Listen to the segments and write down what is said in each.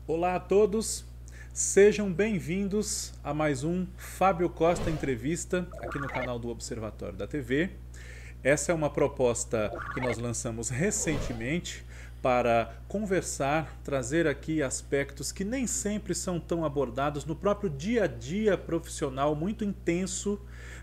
Olá a todos, sejam bem-vindos a mais um Fábio Costa Entrevista aqui no canal do Observatório da TV. Essa é uma proposta que nós lançamos recentemente para conversar, trazer aqui aspectos que nem sempre são tão abordados no próprio dia a dia profissional muito intenso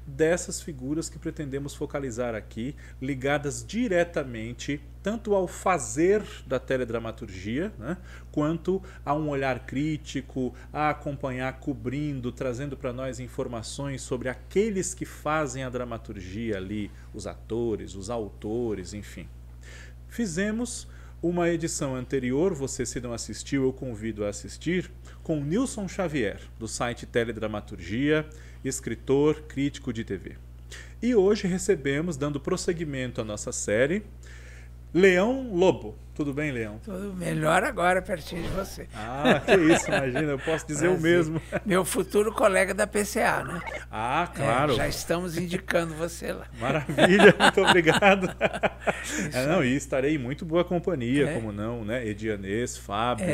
dessas figuras que pretendemos focalizar aqui, ligadas diretamente tanto ao fazer da teledramaturgia, né, quanto a um olhar crítico, a acompanhar, cobrindo, trazendo para nós informações sobre aqueles que fazem a dramaturgia ali, os atores, os autores, enfim. Fizemos uma edição anterior, você se não assistiu, eu convido a assistir, com Nilson Xavier, do site Teledramaturgia, escritor, crítico de TV. E hoje recebemos, dando prosseguimento à nossa série, Leão Lobo. Tudo bem, Leão? Tudo melhor agora, pertinho de você. Ah, que isso, imagina, eu posso dizer o mesmo. Meu futuro colega da PCA, né? Ah, claro. Já estamos indicando você lá. Maravilha, muito obrigado. Não, e estarei em muito boa companhia, como não, né? Edianês, Fábio,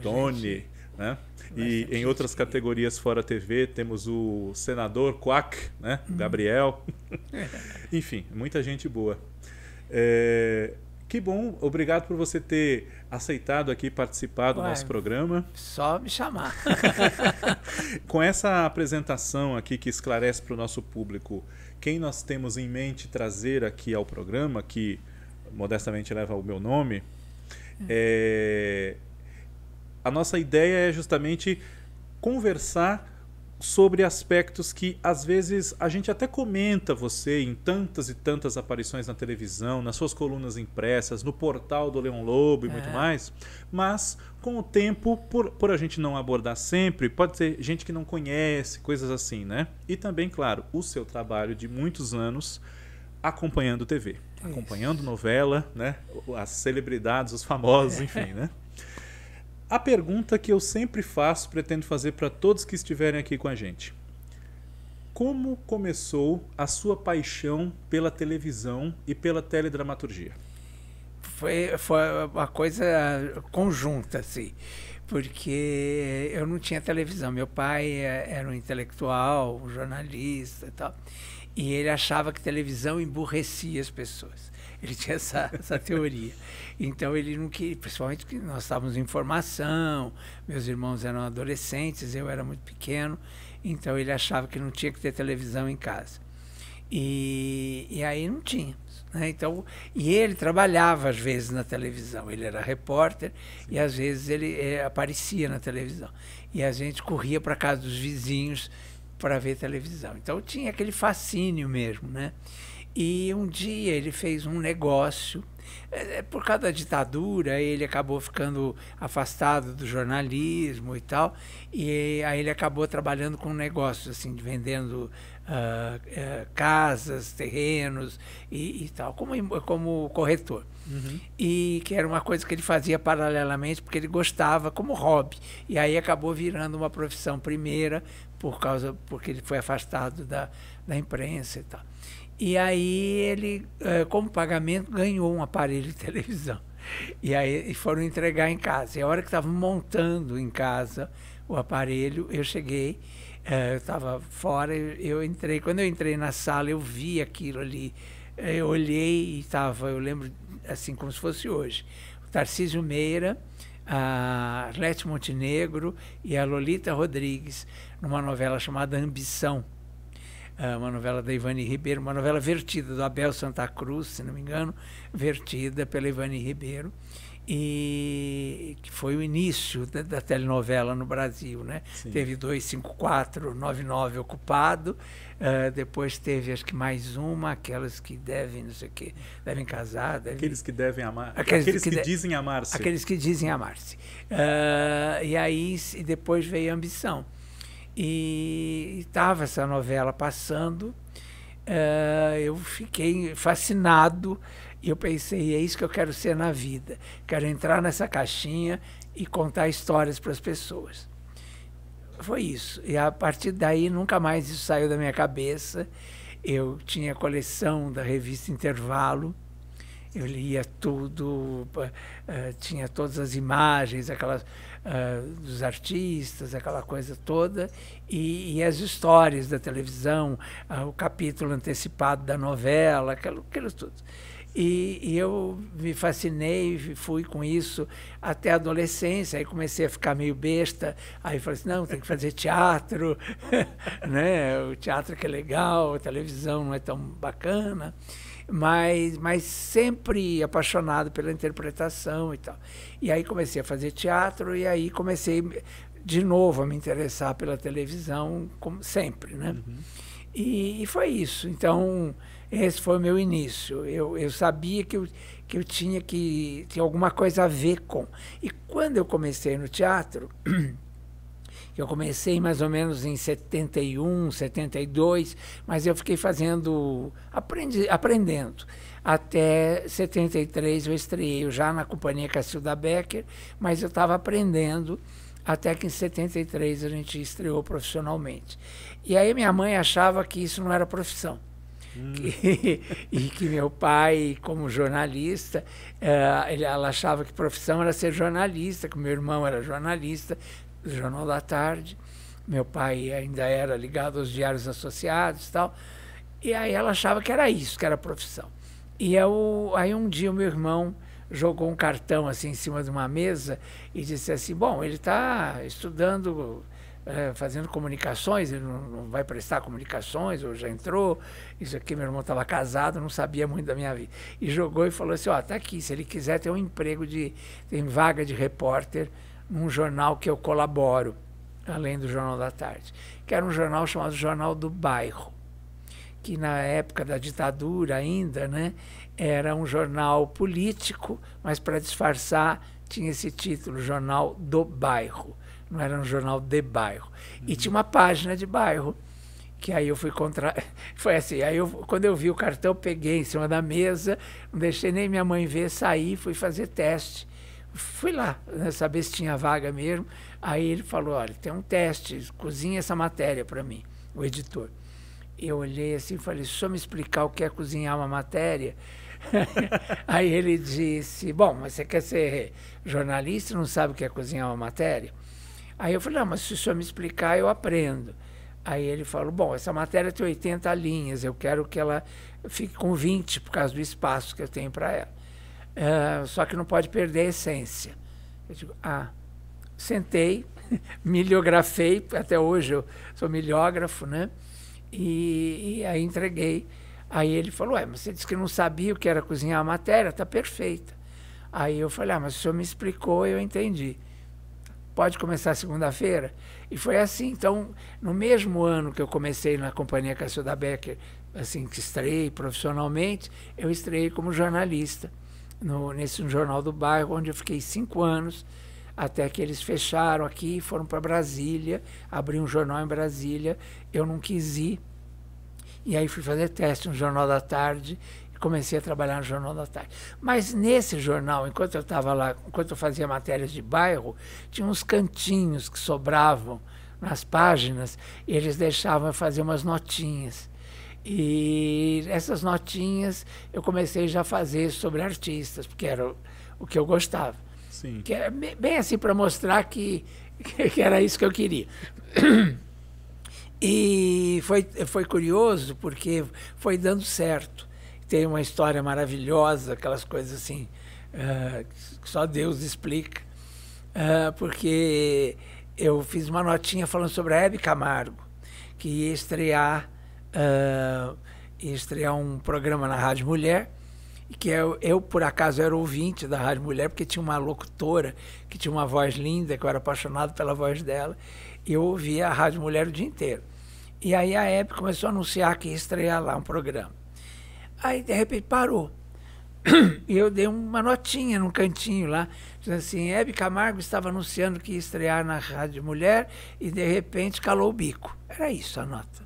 Tony, né? E em outras categorias fora TV temos o senador Quack, né? Gabriel. Enfim, muita gente boa. Que bom, obrigado por você ter aceitado aqui participar do nosso programa. Só me chamar. Com essa apresentação aqui que esclarece para o nosso público quem nós temos em mente trazer aqui ao programa, que modestamente leva o meu nome, a nossa ideia é justamente conversar sobre aspectos que às vezes a gente até comenta você em tantas e tantas aparições na televisão, nas suas colunas impressas, no portal do Leão Lobo e muito mais, mas com o tempo, por a gente não abordar sempre, pode ser gente que não conhece, coisas assim, né? E também, claro, o seu trabalho de muitos anos acompanhando TV, acompanhando novela, né? As celebridades, os famosos, enfim, né? A pergunta que eu sempre faço, pretendo fazer para todos que estiverem aqui com a gente. Como começou a sua paixão pela televisão e pela teledramaturgia? Foi uma coisa conjunta, assim, porque eu não tinha televisão. Meu pai era um intelectual, um jornalista e tal, e ele achava que televisão emburrecia as pessoas. Ele tinha essa teoria. Então ele não queria, principalmente porque nós estávamos em formação, meus irmãos eram adolescentes, eu era muito pequeno, então ele achava que não tinha que ter televisão em casa. E aí não tínhamos, né? Então, e ele trabalhava às vezes na televisão, ele era repórter. Sim. E às vezes ele aparecia na televisão. E a gente corria para casa dos vizinhos para ver televisão. Então tinha aquele fascínio mesmo, né? E um dia ele fez um negócio, por causa da ditadura, ele acabou ficando afastado do jornalismo e tal, e aí ele acabou trabalhando com negócios, assim, vendendo casas, terrenos e tal, como corretor. Uhum. E que era uma coisa que ele fazia paralelamente, porque ele gostava como hobby, e aí acabou virando uma profissão primeira, porque ele foi afastado da imprensa e tal. E aí ele, como pagamento, ganhou um aparelho de televisão. E aí foram entregar em casa. E a hora que estavam montando em casa o aparelho, eu cheguei, eu estava fora, eu entrei. Quando eu entrei na sala, eu vi aquilo ali. Eu olhei e estava, eu lembro assim como se fosse hoje, o Tarcísio Meira, a Arlete Montenegro e a Lolita Rodrigues, numa novela chamada Ambição. Uma novela da Ivani Ribeiro, uma novela vertida do Abel Santa Cruz, se não me engano, vertida pela Ivani Ribeiro, e que foi o início da telenovela no Brasil, né? Sim. Teve 254, 99 ocupado, depois teve acho que mais uma, aquelas que devem, não sei o quê, devem casar. Aqueles que devem amar, aqueles que dizem amar-se. Aqueles que dizem amar-se. E aí depois veio a Ambição. E estava essa novela passando, eu fiquei fascinado e eu pensei, é isso que eu quero ser na vida. Quero entrar nessa caixinha e contar histórias para as pessoas. Foi isso. E a partir daí nunca mais isso saiu da minha cabeça. Eu tinha a coleção da revista Intervalo Eu lia tudo, tinha todas as imagens, aquelas dos artistas, aquela coisa toda, e as histórias da televisão, o capítulo antecipado da novela, aquilo tudo. E eu me fascinei, fui com isso até a adolescência, aí comecei a ficar meio besta, aí falei assim, não, tem que fazer teatro, né? O teatro que é legal, a televisão não é tão bacana, mas sempre apaixonado pela interpretação e tal. E aí comecei a fazer teatro e aí comecei de novo a me interessar pela televisão, como sempre, né? Uhum. E foi isso. Então, esse foi o meu início. Eu sabia que eu tinha alguma coisa a ver com. E quando eu comecei no teatro, eu comecei mais ou menos em 71, 72, mas eu fiquei aprendendo. Até 73 eu estreiei já na Companhia Cacilda Becker, mas eu estava aprendendo até que em 73 a gente estreou profissionalmente. E aí minha mãe achava que isso não era profissão. E que meu pai, como jornalista, ela achava que profissão era ser jornalista, que meu irmão era jornalista do Jornal da Tarde, meu pai ainda era ligado aos Diários Associados e tal, e aí ela achava que era isso, que era profissão. E aí um dia o meu irmão jogou um cartão assim em cima de uma mesa e disse assim, bom, ele está estudando, fazendo comunicações, ele não vai prestar comunicações, ou já entrou, isso aqui, meu irmão estava casado, não sabia muito da minha vida. E jogou e falou assim, ó, tá aqui, se ele quiser ter um emprego tem vaga de repórter num jornal que eu colaboro, além do Jornal da Tarde, que era um jornal chamado Jornal do Bairro, que na época da ditadura ainda, né, era um jornal político, mas para disfarçar tinha esse título, Jornal do Bairro, não era um jornal de bairro. E tinha uma página de bairro, que aí eu fui foi assim, aí quando eu vi o cartão, peguei em cima da mesa, não deixei nem minha mãe ver, saí, fui fazer teste. Fui lá, né, saber se tinha vaga mesmo. Aí ele falou, olha, tem um teste, cozinha essa matéria para mim, o editor. Eu olhei assim e falei, se o senhor me explicar o que é cozinhar uma matéria? Aí ele disse, bom, mas você quer ser jornalista e não sabe o que é cozinhar uma matéria? Aí eu falei, não, mas se o senhor me explicar, eu aprendo. Aí ele falou, bom, essa matéria tem 80 linhas, eu quero que ela fique com 20 por causa do espaço que eu tenho para ela. Só que não pode perder a essência. Eu digo, sentei, miliografei, até hoje eu sou miliógrafo, né? E aí entreguei. Aí ele falou, mas você disse que não sabia o que era cozinhar a matéria, tá perfeita. Aí eu falei, mas o senhor me explicou, eu entendi. Pode começar segunda-feira? E foi assim. Então, no mesmo ano que eu comecei na Companhia Cacilda Becker, assim, que estreiei profissionalmente, eu estreiei como jornalista nesse Jornal do Bairro, onde eu fiquei 5 anos, até que eles fecharam aqui e foram para Brasília, abri um jornal em Brasília, eu não quis ir, e aí fui fazer teste no Jornal da Tarde, e comecei a trabalhar no Jornal da Tarde. Mas nesse jornal, enquanto eu estava lá, enquanto eu fazia matérias de bairro, tinha uns cantinhos que sobravam nas páginas, e eles deixavam eu fazer umas notinhas. E essas notinhas eu comecei já a fazer sobre artistas, porque era o que eu gostava. Sim. Que era bem assim para mostrar que era isso que eu queria. E foi curioso, porque foi dando certo. Tem uma história maravilhosa, aquelas coisas assim, que só Deus explica, porque eu fiz uma notinha falando sobre a Hebe Camargo, que ia estrear um programa na Rádio Mulher, e que eu, por acaso, era ouvinte da Rádio Mulher, porque tinha uma locutora que tinha uma voz linda, que eu era apaixonado pela voz dela, e eu ouvia a Rádio Mulher o dia inteiro. E aí a Hebe começou a anunciar que ia estrear lá um programa. Aí, de repente, parou. E eu dei uma notinha num cantinho lá, dizendo assim, Hebe Camargo estava anunciando que ia estrear na Rádio Mulher, e, de repente, calou o bico. Era isso a nota.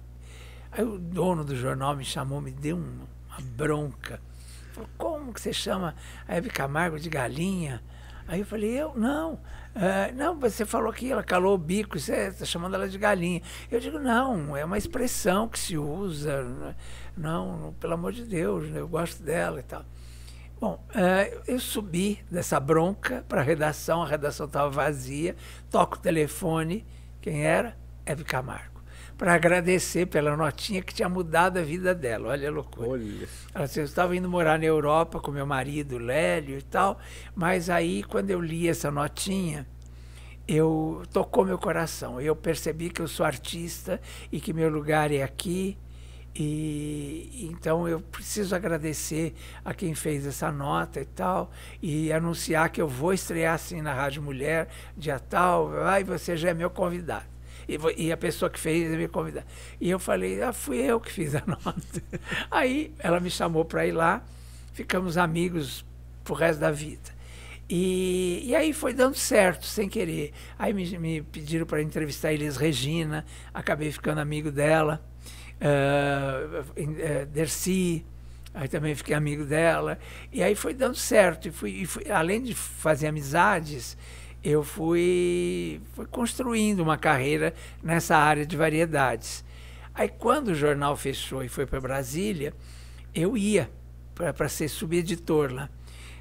Aí o dono do jornal me chamou, me deu uma bronca. Falou, como que você chama a Hebe Camargo de galinha? Aí eu falei, não, você falou que ela calou o bico, você está chamando ela de galinha. Eu digo, não, é uma expressão que se usa, não, pelo amor de Deus, eu gosto dela e tal. Bom, eu subi dessa bronca para a redação estava vazia, toco o telefone, quem era? Hebe Camargo, para agradecer pela notinha que tinha mudado a vida dela, olha a loucura. Olha. Ela disse, eu estava indo morar na Europa com meu marido, Lélio e tal, mas aí quando eu li essa notinha, tocou meu coração, eu percebi que eu sou artista e que meu lugar é aqui, e então eu preciso agradecer a quem fez essa nota e tal, e anunciar que eu vou estrear assim na Rádio Mulher, dia tal, e você já é meu convidado. E a pessoa que fez é meu convidado. E eu falei, fui eu que fiz a nota. Aí ela me chamou para ir lá, ficamos amigos pro resto da vida. E aí foi dando certo, sem querer. Aí me pediram para entrevistar a Elis Regina, acabei ficando amigo dela. Dercy, aí também fiquei amigo dela, e aí foi dando certo, além de fazer amizades, eu fui construindo uma carreira nessa área de variedades. Aí quando o jornal fechou e foi para Brasília, eu ia para ser subeditor lá,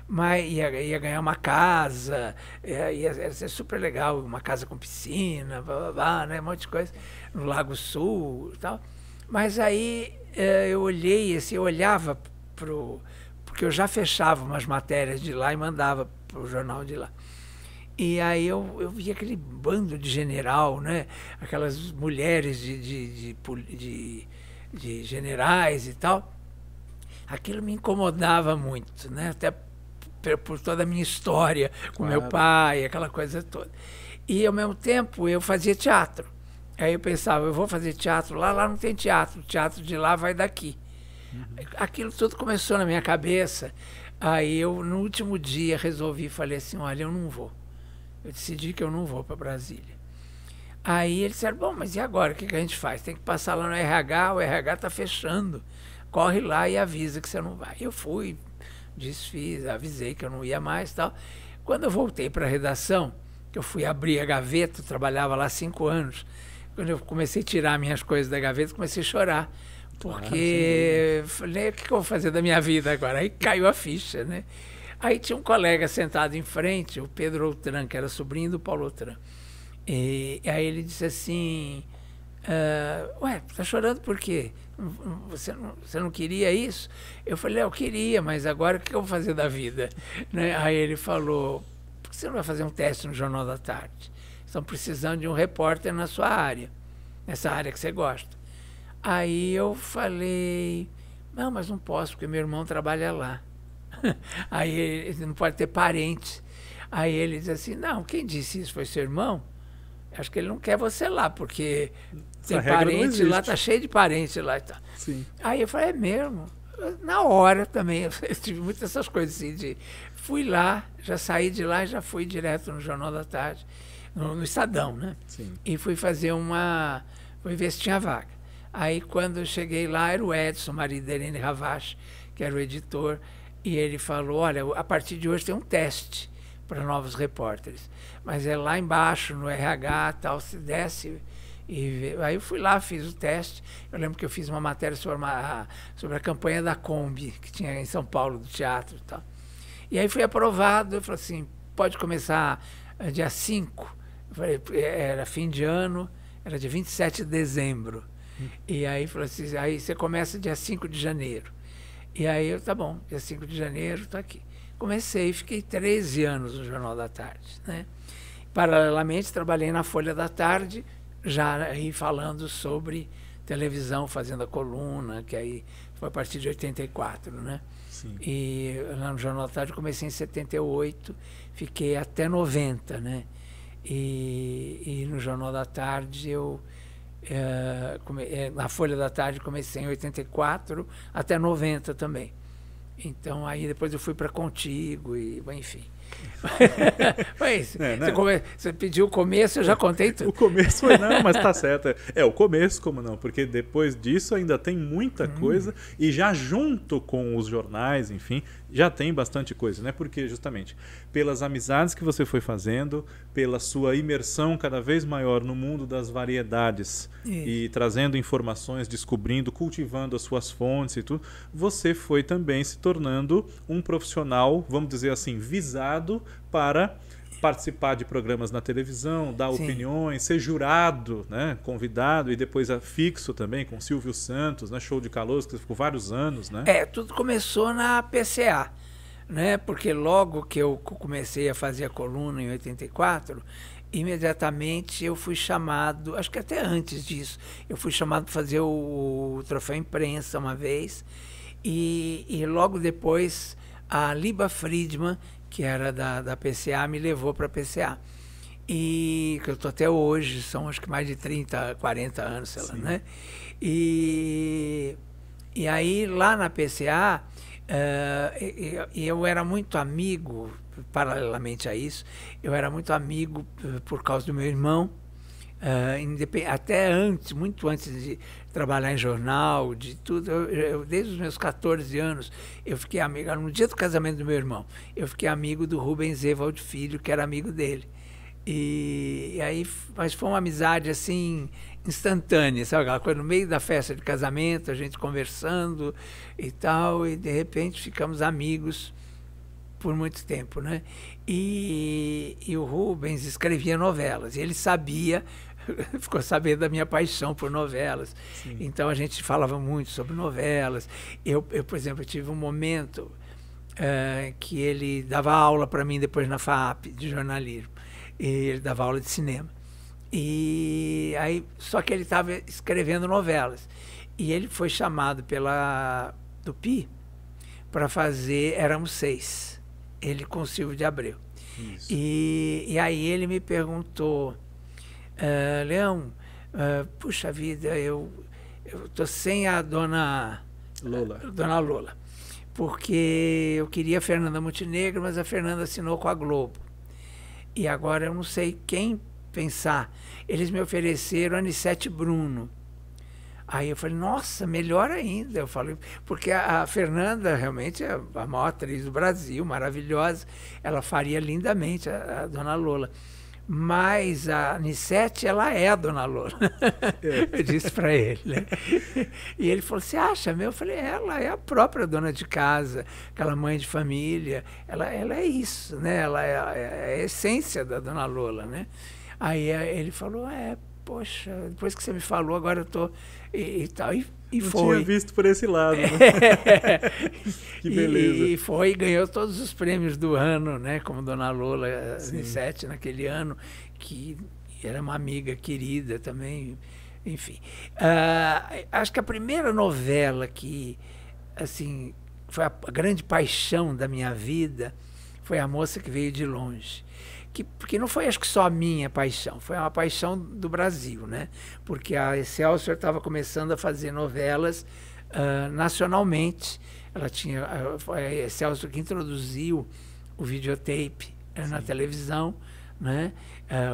mas ia ganhar uma casa, ia ser super legal, uma casa com piscina, blá, blá, blá, né, um monte de coisa, no Lago Sul e tal. Mas aí eu olhei, assim, eu olhava porque eu já fechava umas matérias de lá e mandava para o jornal de lá. E aí eu via aquele bando de general, né? Aquelas mulheres de generais e tal. Aquilo me incomodava muito, né? Até por toda a minha história com meu pai, aquela coisa toda. E ao mesmo tempo eu fazia teatro. Aí eu pensava, eu vou fazer teatro lá não tem teatro, o teatro de lá vai daqui. Aquilo tudo começou na minha cabeça. Aí eu, no último dia, resolvi, falei assim, olha, eu não vou. Eu decidi que eu não vou para Brasília. Aí eles disseram, bom, mas e agora? O que a gente faz? Tem que passar lá no RH, o RH está fechando. Corre lá e avisa que você não vai. Eu fui, desfiz, avisei que eu não ia mais e tal. Quando eu voltei para a redação, que eu fui abrir a gaveta, eu trabalhava lá 5 anos, quando eu comecei a tirar minhas coisas da gaveta, comecei a chorar. Porque falei, o que eu vou fazer da minha vida agora? Aí caiu a ficha, né? Aí tinha um colega sentado em frente, o Pedro Outram, que era sobrinho do Paulo Outram. E aí ele disse assim, ué, tá chorando por quê? Você não queria isso? Eu falei, eu queria, mas agora o que eu vou fazer da vida? Né? Aí ele falou, por que você não vai fazer um teste no Jornal da Tarde? Estão precisando de um repórter na sua área, nessa área que você gosta. Aí eu falei, não, mas não posso, porque meu irmão trabalha lá. Aí ele não pode ter parente. Aí ele diz assim, não, quem disse isso foi seu irmão? Acho que ele não quer você lá, porque tem parente lá, tá cheio de parente lá e tal. Sim. Aí eu falei, é mesmo? Na hora também, eu tive muitas essas coisas assim, fui lá, já saí de lá e já fui direto no Jornal da Tarde, no Estadão, né? Sim. E fui fazer fui ver se tinha vaga. Aí quando eu cheguei lá, era o Edson, marido da Irene Ravache, que era o editor, e ele falou, olha, a partir de hoje tem um teste para novos repórteres, mas é lá embaixo, no RH, tal, se desce. Aí eu fui lá, fiz o teste. Eu lembro que eu fiz uma matéria sobre a campanha da Kombi, que tinha em São Paulo, do teatro e tal. E aí fui aprovado, eu falei assim, pode começar dia 5. Eu falei, era fim de ano, era dia 27 de dezembro. E aí falou assim, aí você começa dia 5 de janeiro. E aí eu, tá bom, dia 5 de janeiro, tô aqui. Comecei, fiquei 13 anos no Jornal da Tarde, né? Paralelamente, trabalhei na Folha da Tarde, já aí falando sobre televisão, fazendo a coluna, que aí foi a partir de 84, né? Sim. E lá no Jornal da Tarde comecei em 78, fiquei até 90, né? E no Jornal da Tarde na Folha da Tarde comecei em 84 até 90 também. Então aí depois eu fui para Contigo e enfim. Foi isso. Você pediu o começo, eu já contei tudo. O começo foi não, mas tá certo. O começo, como não? Porque depois disso ainda tem muita coisa e já junto com os jornais, enfim, já tem bastante coisa, né? Porque justamente pelas amizades que você foi fazendo, pela sua imersão cada vez maior no mundo das variedades e trazendo informações, descobrindo, cultivando as suas fontes e tudo, você foi também se tornando um profissional, vamos dizer assim, visado para participar de programas na televisão, dar opiniões, ser jurado, né, convidado, e depois fixo também com Silvio Santos, né, Show de Calouros, que você ficou vários anos, né? Tudo começou na PCA, né? Porque logo que eu comecei a fazer a coluna em 84, imediatamente eu fui chamado, acho que até antes disso, eu fui chamado para fazer o Troféu Imprensa uma vez, e logo depois a Liba Friedman, que era da PCA, me levou para a PCA. E que eu estou até hoje, são acho que mais de 30, 40 anos, sei lá, né? E aí, lá na PCA, eu era muito amigo, paralelamente a isso, eu era muito amigo por causa do meu irmão, até antes, muito antes de trabalhar em jornal, de tudo, desde os meus 14 anos, eu fiquei amigo, no dia do casamento do meu irmão, eu fiquei amigo do Rubens Evald Filho, que era amigo dele. E aí, mas foi uma amizade assim, instantânea, sabe? Aquela coisa no meio da festa de casamento, a gente conversando e tal, e de repente ficamos amigos por muito tempo, né? E o Rubens escrevia novelas, e ele sabia, ficou sabendo da minha paixão por novelas. Sim. Então a gente falava muito sobre novelas. Eu, por exemplo, tive um momento que ele dava aula para mim depois na FAAP de jornalismo. E ele dava aula de cinema. E aí, só que ele estava escrevendo novelas. E ele foi chamado pela Tupi para fazer Éramos Seis, ele com o Silvio de Abreu. E aí ele me perguntou, Leão, puxa vida, eu tô sem a dona Lola, porque eu queria a Fernanda Montenegro, mas a Fernanda assinou com a Globo. E agora eu não sei quem pensar. Eles me ofereceram a Anissete Bruno. Aí eu falei, nossa, melhor ainda. Eu falei, porque a Fernanda realmente é a maior atriz do Brasil, maravilhosa. Ela faria lindamente a Dona Lola. Mas a Anissete, ela é a Dona Lola. Eu disse para ele, né? E ele falou, você acha mesmo? Eu falei, ela é a própria dona de casa, aquela mãe de família. Ela é isso, né? Ela é a essência da Dona Lola, né? Aí ele falou, poxa, depois que você me falou, agora eu tô... E tal, e não foi. Tinha visto por esse lado, né? Que beleza. E foi, ganhou todos os prêmios do ano, né? Como Dona Lola Anissete naquele ano, que era uma amiga querida também, enfim. Acho que a primeira novela que, assim, foi a grande paixão da minha vida foi A Moça que Veio de Longe. Porque não foi, acho que só a minha paixão, foi uma paixão do Brasil, né? Porque a Excelsior estava começando a fazer novelas nacionalmente. Ela tinha, foi a Excelsior que introduziu o videotape na televisão, né?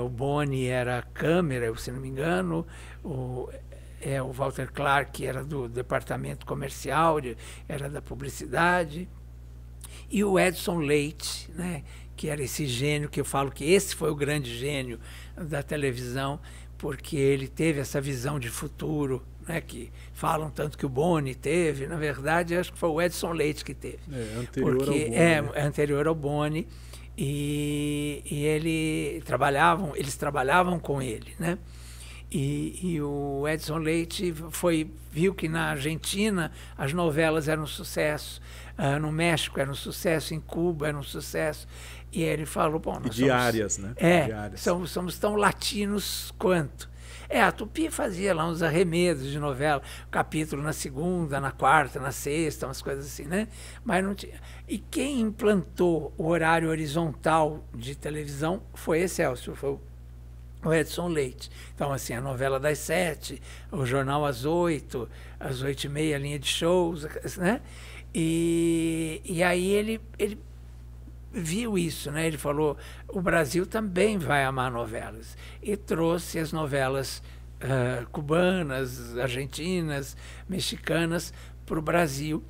O Boni era a câmera, se não me engano, o Walter Clark era do departamento comercial, era da publicidade, e o Edson Leite, né? Que era esse gênio, que eu falo que esse foi o grande gênio da televisão, porque ele teve essa visão de futuro, né, que falam tanto que o Boni teve. Na verdade, acho que foi o Edson Leite que teve. Anterior ao Boni. Anterior ao Boni, e eles trabalhavam com ele, né? E o Edson Leite viu que na Argentina as novelas eram um sucesso, no México era um sucesso, em Cuba era um sucesso. E ele falou, bom, nós diárias, né? Diárias. Somos tão latinos quanto. A Tupi fazia lá uns arremedos de novela, capítulo na segunda, na quarta, na sexta, umas coisas assim, né? Mas não tinha. E quem implantou o horário horizontal de televisão foi Excelsior, foi o Edson Leite. Então, assim, a novela das 7, o jornal às 8, às 8h30, a linha de shows, né? E aí ele viu isso, né? Ele falou, o Brasil também vai amar novelas. E trouxe as novelas cubanas, argentinas, mexicanas para o Brasil,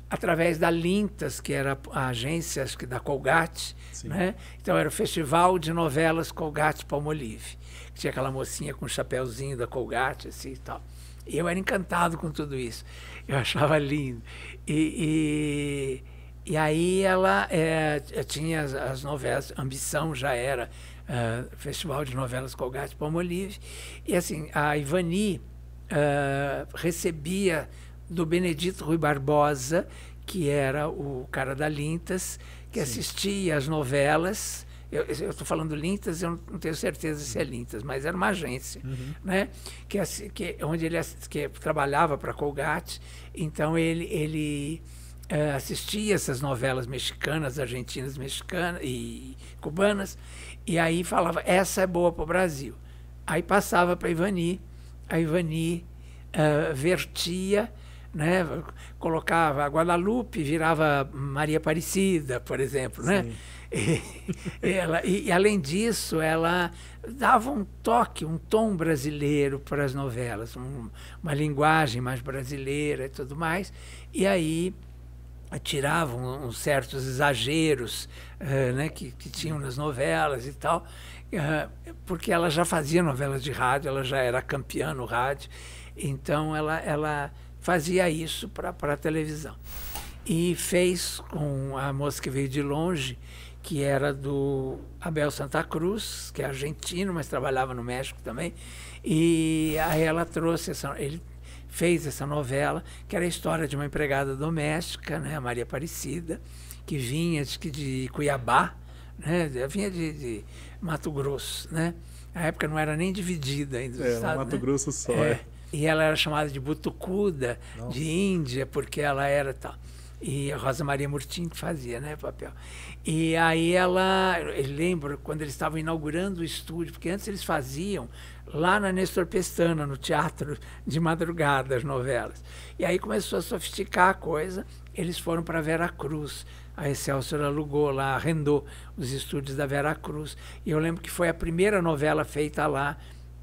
através da Lintas, que era a agência, acho que da Colgate, né? Então era o Festival de Novelas Colgate-Palmolive. Tinha aquela mocinha com o chapéuzinho da Colgate, assim e tal. E eu era encantado com tudo isso. Eu achava lindo. E aí ela tinha as novelas, Ambição já era Festival de Novelas Colgate-Palmolive. E assim, a Ivani recebia do Benedito Rui Barbosa, que era o cara da Lintas, que assistia às novelas. Eu estou falando Lintas, eu não tenho certeza se é Lintas, mas era uma agência, né? Onde ele trabalhava para a Colgate. Então ele assistia essas novelas mexicanas, argentinas, mexicanas e cubanas, e aí falava, essa é boa para o Brasil. Aí passava para a Ivani vertia, né? Colocava a Guadalupe, virava Maria Aparecida, por exemplo, né? E além disso, ela dava um toque, um tom brasileiro para as novelas, uma linguagem mais brasileira e tudo mais. E aí tiravam uns certos exageros né, que tinham nas novelas e tal, porque ela já fazia novelas de rádio, ela já era campeã no rádio, então ela fazia isso para a televisão. E fez com a Moça que Veio de Longe, que era do Abel Santa Cruz, que é argentino, mas trabalhava no México também, e aí ela trouxe ele fez essa novela, que era a história de uma empregada doméstica, né, a Maria Aparecida, que vinha de Cuiabá, né, vinha de Mato Grosso, né? Na época não era nem dividida ainda. Mato Grosso só. E ela era chamada de Butucuda, de Índia, porque ela era tal. E a Rosa Maria Murtim fazia, né, papel. E aí eu lembro quando eles estavam inaugurando o estúdio, porque antes eles faziam lá na Nestor Pestana, no teatro de madrugada, as novelas. E aí começou a sofisticar a coisa, eles foram para Veracruz. A Excelsior alugou lá, arrendou os estúdios da Veracruz. E eu lembro que foi a primeira novela feita lá,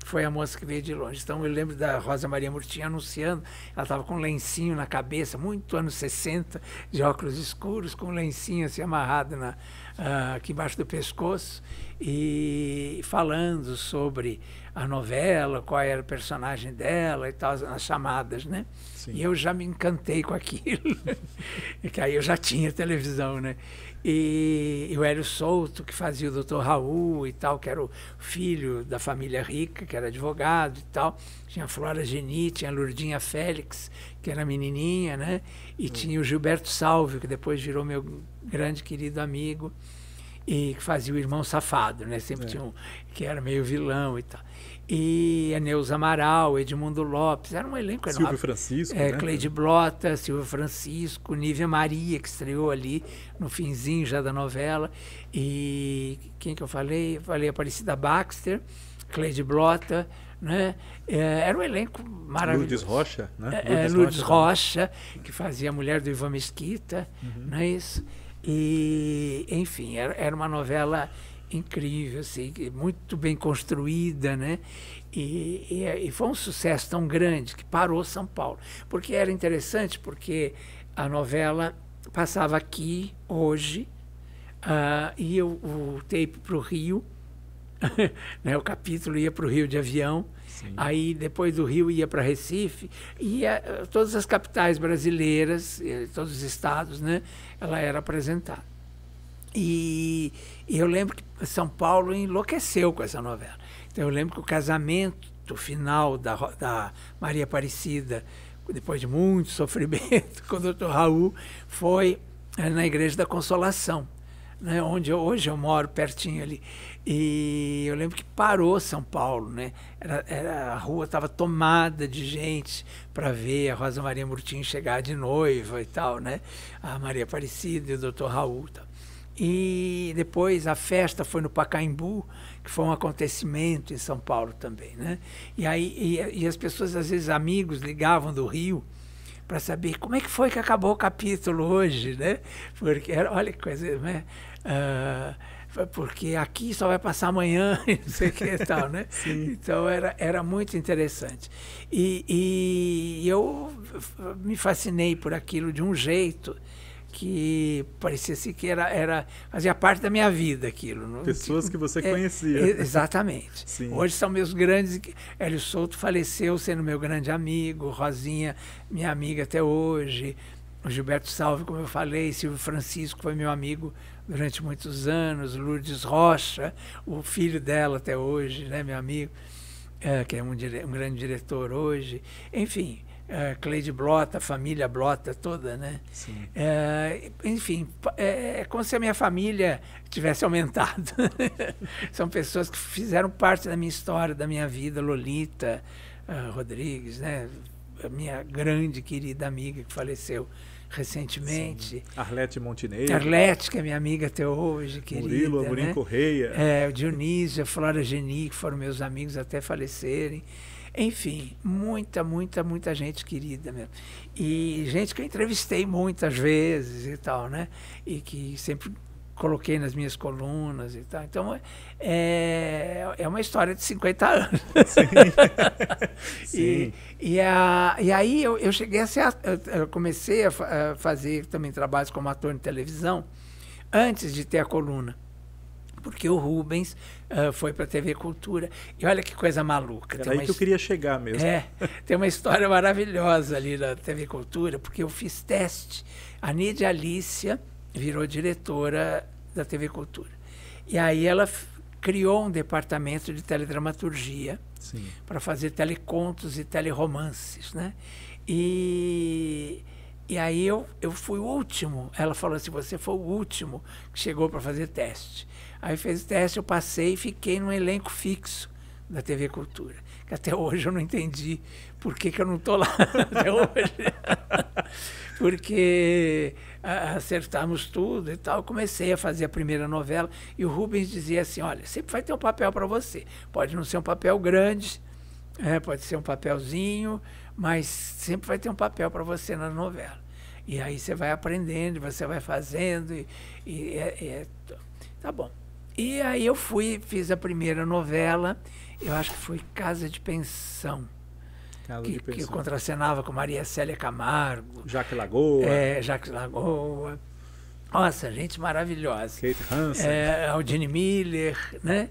foi A Moça que Veio de Longe. Então eu lembro da Rosa Maria Murtim anunciando, ela estava com um lencinho na cabeça, muito anos 60, de óculos escuros, com um lencinho assim amarrado aqui embaixo do pescoço, e falando sobre a novela, qual era o personagem dela e tal, as chamadas, né? Sim. E eu já me encantei com aquilo, que aí eu já tinha televisão, né? E o Hélio Souto, que fazia o Dr. Raul e tal, que era o filho da família rica, que era advogado e tal. Tinha a Flora Geni, tinha a Lourdinha Félix, que era menininha, né? E tinha o Gilberto Salvio, que depois virou meu grande querido amigo, e que fazia o Irmão Safado, né? Sempre tinha que era meio vilão e tal. E a Neuza Amaral, Edmundo Lopes, era um elenco enorme. Silvio Francisco, né? Cleide Blota, Silvio Francisco, Nívia Maria, que estreou ali no finzinho já da novela. E quem que eu falei? Eu falei Aparecida Baxter, Cleide Blota, né? Era um elenco maravilhoso. Lourdes Rocha, né? Lourdes Rocha, que fazia a mulher do Ivan Mesquita, não é isso? E, enfim, era uma novela incrível, assim, muito bem construída, né? E foi um sucesso tão grande que parou São Paulo. Porque era interessante, porque a novela passava aqui, hoje, ia o tape para o Rio, né? O capítulo ia para o Rio de avião, sim. Aí depois do Rio ia para Recife, ia todas as capitais brasileiras, todos os estados, né? Ela era apresentada. E eu lembro que São Paulo enlouqueceu com essa novela. Então eu lembro que o casamento final da Maria Aparecida, depois de muito sofrimento com o Dr. Raul, foi na Igreja da Consolação, né, onde hoje eu moro, pertinho ali. E eu lembro que parou São Paulo, né? A rua estava tomada de gente para ver a Rosa Maria Murtim chegar de noiva e tal, né? A Maria Aparecida e o Dr. Raul e tal. E depois a festa foi no Pacaembu, que foi um acontecimento em São Paulo também, né? E aí as pessoas, às vezes, amigos, ligavam do Rio para saber como é que foi que acabou o capítulo hoje, né? Porque olha que coisa, né? porque aqui só vai passar amanhã, e não sei o que e tal, né? Sim. Então era muito interessante. E eu me fascinei por aquilo de um jeito que parecia assim que fazia parte da minha vida aquilo. Pessoas que você conhecia. Exatamente. Sim. Hoje são meus grandes... Hélio Souto faleceu sendo meu grande amigo, Rosinha, minha amiga até hoje, o Gilberto Salve, como eu falei, Silvio Francisco foi meu amigo durante muitos anos, Lourdes Rocha, o filho dela até hoje, né, meu amigo, que é um grande diretor hoje. Enfim... Cleide Blota, a família Blota toda, né? Sim. Enfim, é como se a minha família tivesse aumentado. São pessoas que fizeram parte da minha história, da minha vida. Lolita Rodrigues, né? A minha grande querida amiga que faleceu recentemente. Sim. Arlete Montenegro. Arlete, que é minha amiga até hoje, querida. Murilo Amorim, né? Correia. O Dionísio, a Flora Geni, que foram meus amigos até falecerem. Enfim, muita gente querida mesmo. E gente que eu entrevistei muitas vezes e tal, né? E que sempre coloquei nas minhas colunas e tal. Então, é uma história de 50 anos. Sim. Sim. E aí eu cheguei a ser... Eu comecei a fazer também trabalhos como ator em televisão antes de ter a coluna. Porque o Rubens foi para a TV Cultura. E olha que coisa maluca. Era aí que eu queria chegar mesmo. Tem uma história maravilhosa ali na TV Cultura, porque eu fiz teste. A Nídia Alícia virou diretora da TV Cultura. E aí ela criou um departamento de teledramaturgia para fazer telecontos e teleromances, né? E aí eu fui o último. Ela falou assim, você foi o último que chegou para fazer teste. Aí fez o teste, eu passei e fiquei num elenco fixo da TV Cultura. Que até hoje eu não entendi por que eu não estou lá até hoje. Porque acertamos tudo e tal. Comecei a fazer a primeira novela e o Rubens dizia assim, olha, sempre vai ter um papel para você. Pode não ser um papel grande, pode ser um papelzinho, mas sempre vai ter um papel para você na novela. E aí você vai aprendendo, você vai fazendo tá bom. E aí eu fiz a primeira novela, eu acho que foi Casa de Pensão. Que eu contracenava com Maria Célia Camargo. Jaque Lagoa. Jaque Lagoa. Nossa, gente maravilhosa. Kate Hansen. Aldine Miller, né?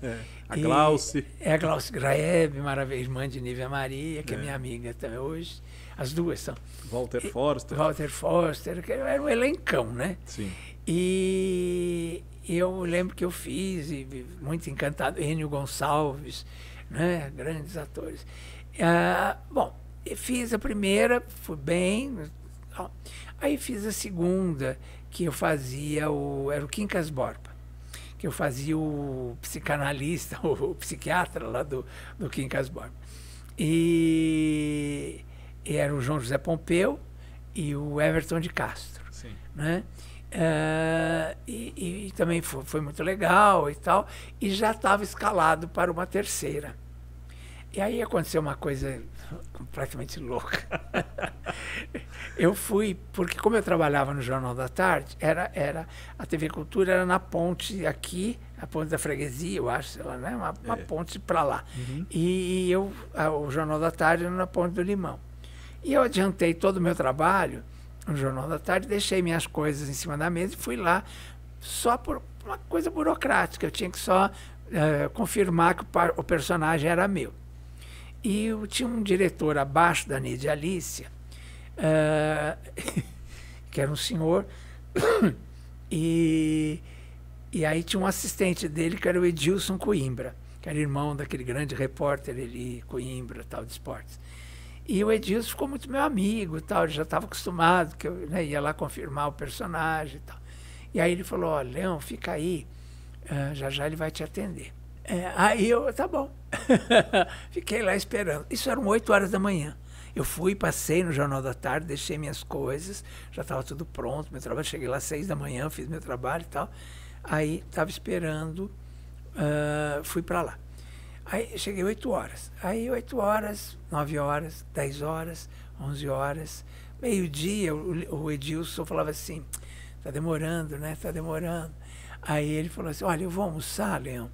A Glauce. A Glauce Graeb, maravilhosa, irmã de Nívia Maria, que é minha amiga até hoje. As duas são. Walter Forster. Walter Forster, que era um elencão, né? Sim. E eu lembro que eu fiz, muito encantado, Enio Gonçalves, né? Grandes atores. Bom, fiz a primeira, fui bem. Aí fiz a segunda, que eu fazia era o Quincas Borba, que eu fazia o psicanalista, o psiquiatra lá do Quincas Borba. E era o João José Pompeu e o Everton de Castro. Sim. Né? E também foi muito legal e tal, e já estava escalado para uma terceira. E aí aconteceu uma coisa completamente louca. Eu fui, porque como eu trabalhava no Jornal da Tarde, a TV Cultura era na ponte aqui, a ponte da Freguesia, eu acho, né? Uma ponte para lá. Uhum. E o Jornal da Tarde era na ponte do Limão. E eu adiantei todo o meu trabalho no Jornal da Tarde, deixei minhas coisas em cima da mesa e fui lá só por uma coisa burocrática. Eu tinha que só confirmar que o personagem era meu. E eu tinha um diretor abaixo da Nídia Alícia, que era um senhor, e aí tinha um assistente dele, que era o Edilson Coimbra, que era irmão daquele grande repórter Eli Coimbra, tal, de esportes. E o Edilson ficou muito meu amigo e tal, ele já estava acostumado, que eu ia lá confirmar o personagem e tal. E aí ele falou, ó, Leão, fica aí, já ele vai te atender. Aí eu, tá bom. Fiquei lá esperando. Isso eram 8 horas da manhã. Eu fui, passei no Jornal da Tarde, deixei minhas coisas, já estava tudo pronto, meu trabalho. Cheguei lá às 6 da manhã, fiz meu trabalho e tal. Aí estava esperando, fui para lá. Aí cheguei 8 horas. Aí 8 horas, 9 horas, 10 horas, 11 horas, meio-dia, o Edilson falava assim, tá demorando, né? Tá demorando. Aí ele falou assim, olha, eu vou almoçar, Leão,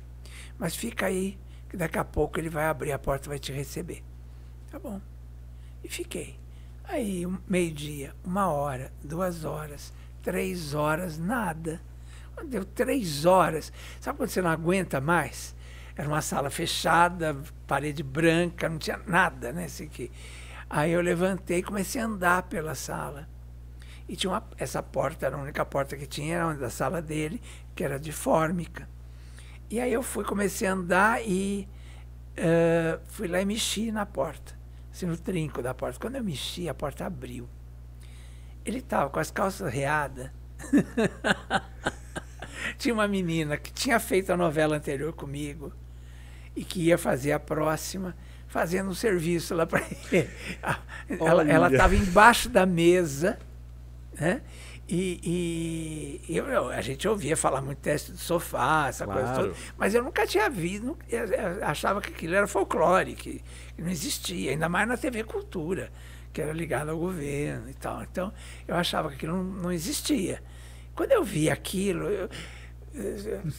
mas fica aí, que daqui a pouco ele vai abrir a porta e vai te receber. Tá bom. E fiquei. Aí, meio-dia, 1 hora, 2 horas, 3 horas, nada. Quando deu 3 horas, sabe quando você não aguenta mais? Era uma sala fechada, parede branca, não tinha nada, né? Assim que... Aí eu levantei e comecei a andar pela sala. E tinha essa porta, era a única porta que tinha, era da sala dele, que era de fórmica. E aí eu comecei a andar e fui lá e mexi na porta, assim, no trinco da porta. Quando eu mexi, a porta abriu. Ele estava com as calças readas. Tinha uma menina que tinha feito a novela anterior comigo e que ia fazer a próxima, fazendo um serviço lá para ele. Ela estava embaixo da mesa, né? A gente ouvia falar muito teste de sofá, essa coisa toda, mas eu nunca tinha visto, eu achava que aquilo era folclore, que não existia, ainda mais na TV Cultura, que era ligada ao governo e tal. Então, eu achava que aquilo não existia. Quando eu vi aquilo,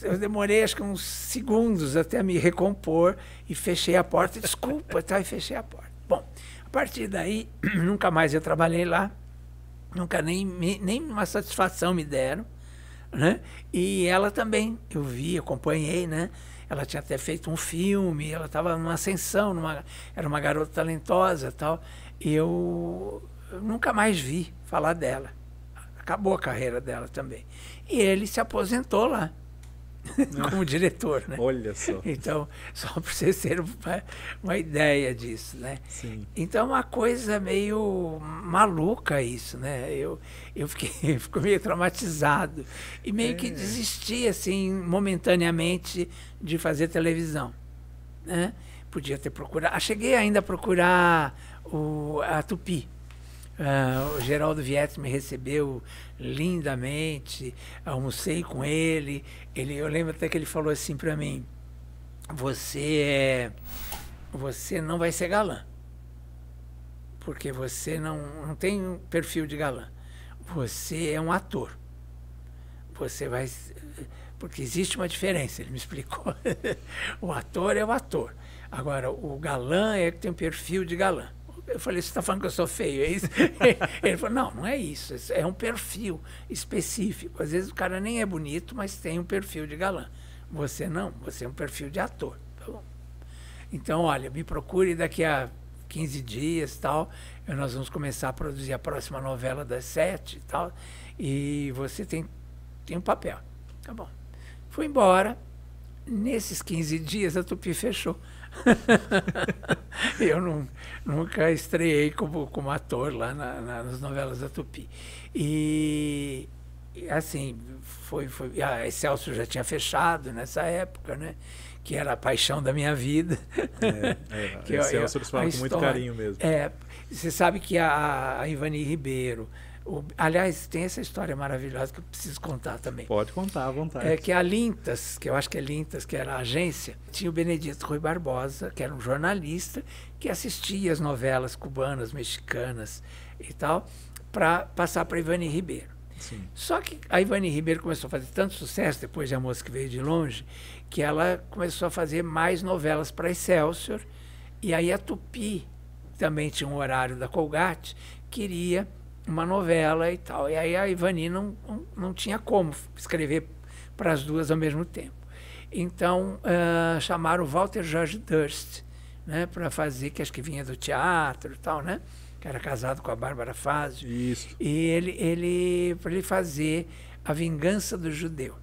eu demorei acho que uns segundos até me recompor e fechei a porta, desculpa, tá, e fechei a porta. Bom, a partir daí, nunca mais eu trabalhei lá, nunca nem uma satisfação me deram, né? E ela também, eu vi, acompanhei, né? Ela tinha até feito um filme, ela estava numa ascensão, era uma garota talentosa e tal, e eu nunca mais vi falar dela. Acabou a carreira dela também. E ele se aposentou lá, como diretor, né? Olha só. Então, só para vocês terem uma ideia disso, né? Sim. Então, uma coisa meio maluca isso, né? Eu fico meio traumatizado e meio que desisti, assim, momentaneamente de fazer televisão, né? Podia ter procurado... Cheguei ainda a procurar a Tupi. O Geraldo Vietti me recebeu lindamente, almocei com ele. Eu lembro até que ele falou assim para mim: você não vai ser galã, porque você não tem um perfil de galã. Você é um ator. Você vai... Porque existe uma diferença, ele me explicou. O ator é o ator. Agora, o galã é que tem um perfil de galã. Eu falei, você está falando que eu sou feio, é isso? Ele falou, não é isso, é um perfil específico. Às vezes o cara nem é bonito, mas tem um perfil de galã. Você não, você é um perfil de ator. Tá bom? Então, olha, me procure daqui a 15 dias, tal, nós vamos começar a produzir a próxima novela das 7 e tal, e você tem um papel. Tá bom. Fui embora, nesses 15 dias a Tupi fechou. Eu nunca estreiei como ator lá nas novelas da Tupi. E assim, a Excelsior já tinha fechado nessa época, né? Que era a paixão da minha vida. A Excelsior fala com muito carinho mesmo. Você sabe que a Ivani Ribeiro... aliás, tem essa história maravilhosa que eu preciso contar também. Pode contar à vontade. Que a Lintas, que eu acho que é Lintas, que era a agência, tinha o Benedito Rui Barbosa, que era um jornalista, que assistia as novelas cubanas, mexicanas e tal, para passar para a Ivani Ribeiro. Sim. Só que a Ivani Ribeiro começou a fazer tanto sucesso, depois de A Moça que Veio de Longe, que ela começou a fazer mais novelas para Excelsior, e aí a Tupi também tinha um horário da Colgate, queria uma novela e tal. E aí a Ivani não tinha como escrever para as duas ao mesmo tempo. Então, chamaram o Walter Jorge Durst, né, para fazer, que acho que vinha do teatro e tal, né? Que era casado com a Bárbara Fazio. Isso. E para ele fazer A Vingança do Judeu.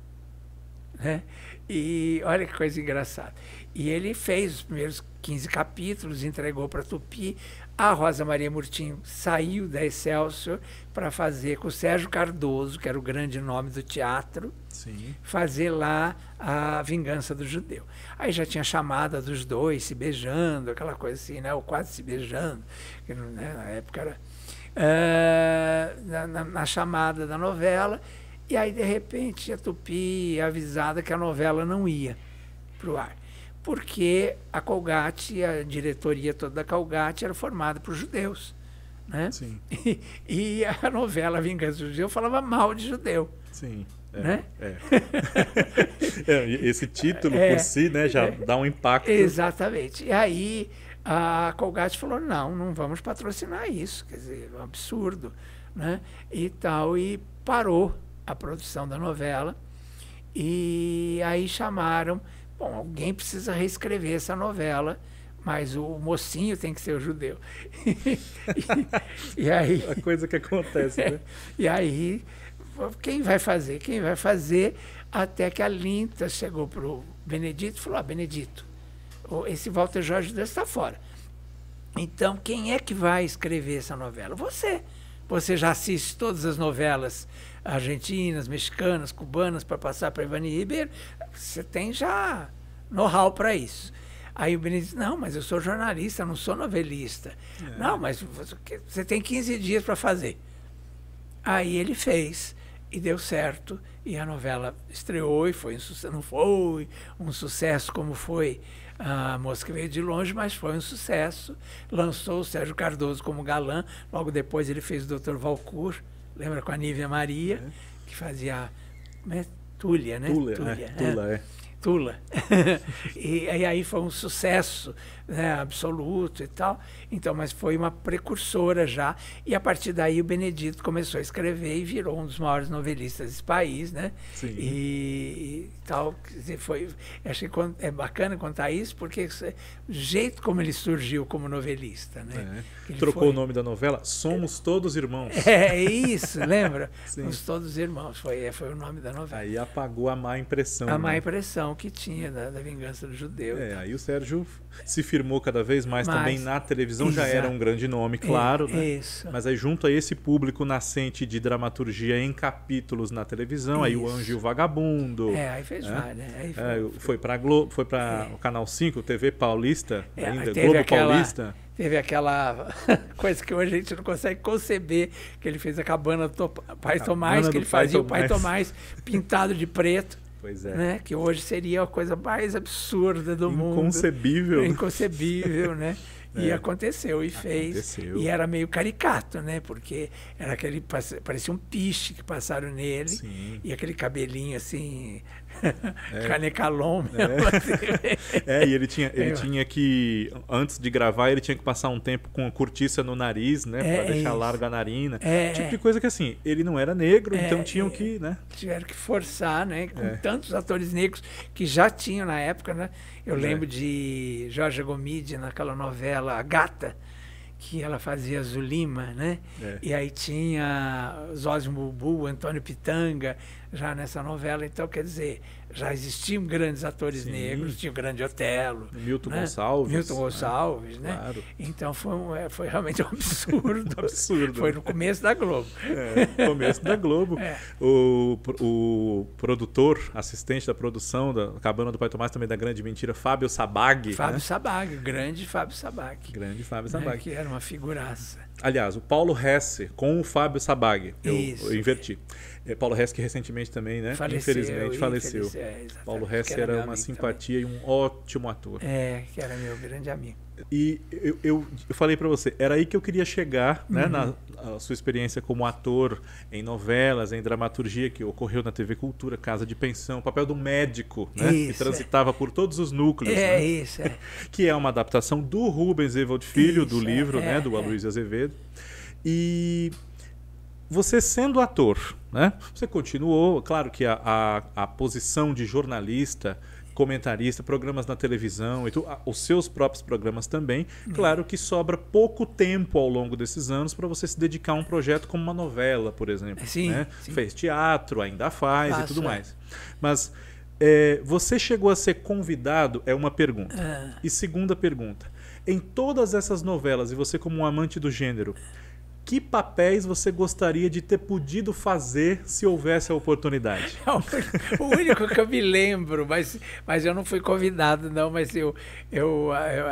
Né? E olha que coisa engraçada. E ele fez os primeiros 15 capítulos, entregou para a Tupi. A Rosa Maria Murtinho saiu da Excelsior para fazer com o Sérgio Cardoso, que era o grande nome do teatro, sim, fazer lá A Vingança do Judeu. Aí já tinha chamada dos dois se beijando, aquela coisa assim, né? Ou quase se beijando, que, né, na época era na chamada da novela. E aí, de repente, a Tupi avisada que a novela não ia para o ar. Porque a Colgate, a diretoria toda da Colgate era formada por judeus, né? Sim. E a novela Vingança do Judeu falava mal de judeu. Sim. né? Esse título por si, né, já dá um impacto. Exatamente. E aí a Colgate falou, não vamos patrocinar isso, quer dizer, é um absurdo, né? E tal, e parou a produção da novela. E aí chamaram, bom, alguém precisa reescrever essa novela, mas o mocinho tem que ser o judeu. e aí, a coisa que acontece, né? E aí, quem vai fazer? Quem vai fazer? Até que a Linta chegou para o Benedito e falou, Benedito, esse Walter Jorge está fora. Então, quem é que vai escrever essa novela? Você. Você já assiste todas as novelas argentinas, mexicanas, cubanas, para passar para Ivani Ribeiro. Você tem já know-how para isso. Aí o Benedito, não, mas eu sou jornalista, não sou novelista. Não, mas você tem 15 dias para fazer. Aí ele fez, e deu certo, e a novela estreou, e foi um sucesso. Não foi um sucesso como foi A Moça que Veio de Longe, mas foi um sucesso. Lançou o Sérgio Cardoso como galã, logo depois ele fez o Dr. Valcour, lembra, com a Nívia Maria, que fazia Túlia, né? Tula. E aí foi um sucesso, né, absoluto e tal. Então, mas foi uma precursora já. E a partir daí o Benedito começou a escrever e virou um dos maiores novelistas desse país, né? Sim. E tal. Quer dizer, acho que é bacana contar isso, porque o jeito como ele surgiu como novelista, né? Trocou o nome da novela, Somos Todos Irmãos. É isso, lembra? Somos Todos Irmãos, foi o nome da novela. Aí apagou a má impressão. A má impressão que tinha da vingança do judeu. Aí o Sérgio se firmou cada vez mais também na televisão, já era um grande nome, claro, né? Isso. Mas aí junto a esse público nascente de dramaturgia em capítulos na televisão, aí o Anjo e o Vagabundo. Aí fez várias. Foi para Globo, foi para o Canal 5, TV Paulista, ainda Globo Paulista. Teve aquela coisa que hoje a gente não consegue conceber, que ele fez a cabana do Pai Tomás, que ele fazia o Pai Tomás pintado de preto. Pois é. Né? Que hoje seria a coisa mais absurda do mundo. Inconcebível. Inconcebível, né? E aconteceu, fez. E era meio caricato, né? Porque era aquele, parecia um piche que passaram nele. Sim. E aquele cabelinho assim, canecalon. E ele tinha que, antes de gravar, ele tinha que passar um tempo com cortiça no nariz, né? Pra deixar larga a narina. Tipo de coisa que, assim, ele não era negro, então tinham que, né? Tiveram que forçar, né? Com tantos atores negros que já tinham na época, né? Eu lembro de Jorge Gomide naquela novela A Gata, que ela fazia Zulima, né? E aí tinha Zósimo Bubu, Antônio Pitanga, já nessa novela. Então, quer dizer, já existiam grandes atores negros, tinha o grande Otelo. Milton né? Gonçalves. Milton Gonçalves, né? Claro. Então, foi realmente um absurdo. Absurdo. Foi no começo da Globo. Começo da Globo. O produtor, assistente da produção da Cabana do Pai Tomás, também da Grande Mentira, Fábio Sabag. Fábio Sabag, grande Fábio Sabag. Grande Fábio Sabag. Que era uma figuraça. Aliás, o Paulo Hesse com o Fábio Sabag. Eu inverti. Paulo Hesse, que recentemente também, né? Infelizmente faleceu. Paulo Hesse era uma simpatia também. E um ótimo ator. Que era meu grande amigo. E eu falei para você, era aí que eu queria chegar, né, na sua experiência como ator em novelas, em dramaturgia, que ocorreu na TV Cultura, Casa de Pensão, o papel do médico, né, que transitava por todos os núcleos. Que é uma adaptação do Rubens Evold Filho, do livro, né, do Aloysio Azevedo. E você sendo ator, né, você continuou, claro que a posição de jornalista, comentarista, programas na televisão, e os seus próprios programas também. Claro que sobra pouco tempo ao longo desses anos para você se dedicar a um projeto como uma novela, por exemplo. Né? Fez teatro, ainda faz e tudo mais. Mas você chegou a ser convidado, é uma pergunta. E segunda pergunta, em todas essas novelas, e você como um amante do gênero, que papéis você gostaria de ter podido fazer se houvesse a oportunidade? O único que eu me lembro, mas eu não fui convidado, não, mas eu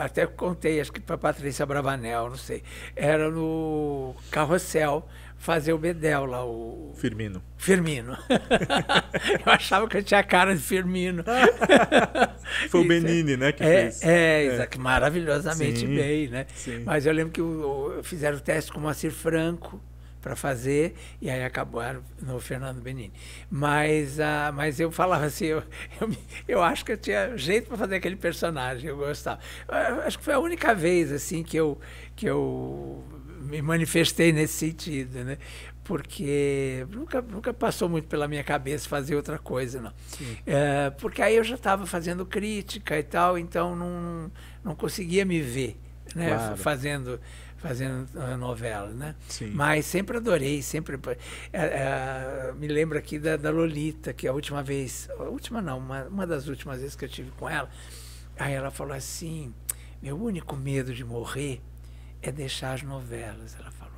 até contei, acho que para Patrícia Bravanel, não sei. Era no Carrossel, fazer o Bedel lá, o... Firmino. Eu achava que eu tinha cara de Firmino. Foi o Benini, né, que fez. Que maravilhosamente bem, né? Sim. Mas eu lembro que fizeram o teste com o Moacir Franco, para fazer, e aí acabaram no Fernando Benini. Mas eu falava assim, eu acho que eu tinha jeito para fazer aquele personagem, eu gostava. Eu acho que foi a única vez assim que eu me manifestei nesse sentido, né? Porque nunca passou muito pela minha cabeça fazer outra coisa, não. Porque aí eu já estava fazendo crítica e tal, então não conseguia me ver, né? Claro. fazendo novela, né? Sim. Mas sempre adorei, sempre me lembro aqui da Lolita, que a última vez, uma das últimas vezes que eu tive com ela, aí ela falou assim, meu único medo de morrer é deixar as novelas, ela falou.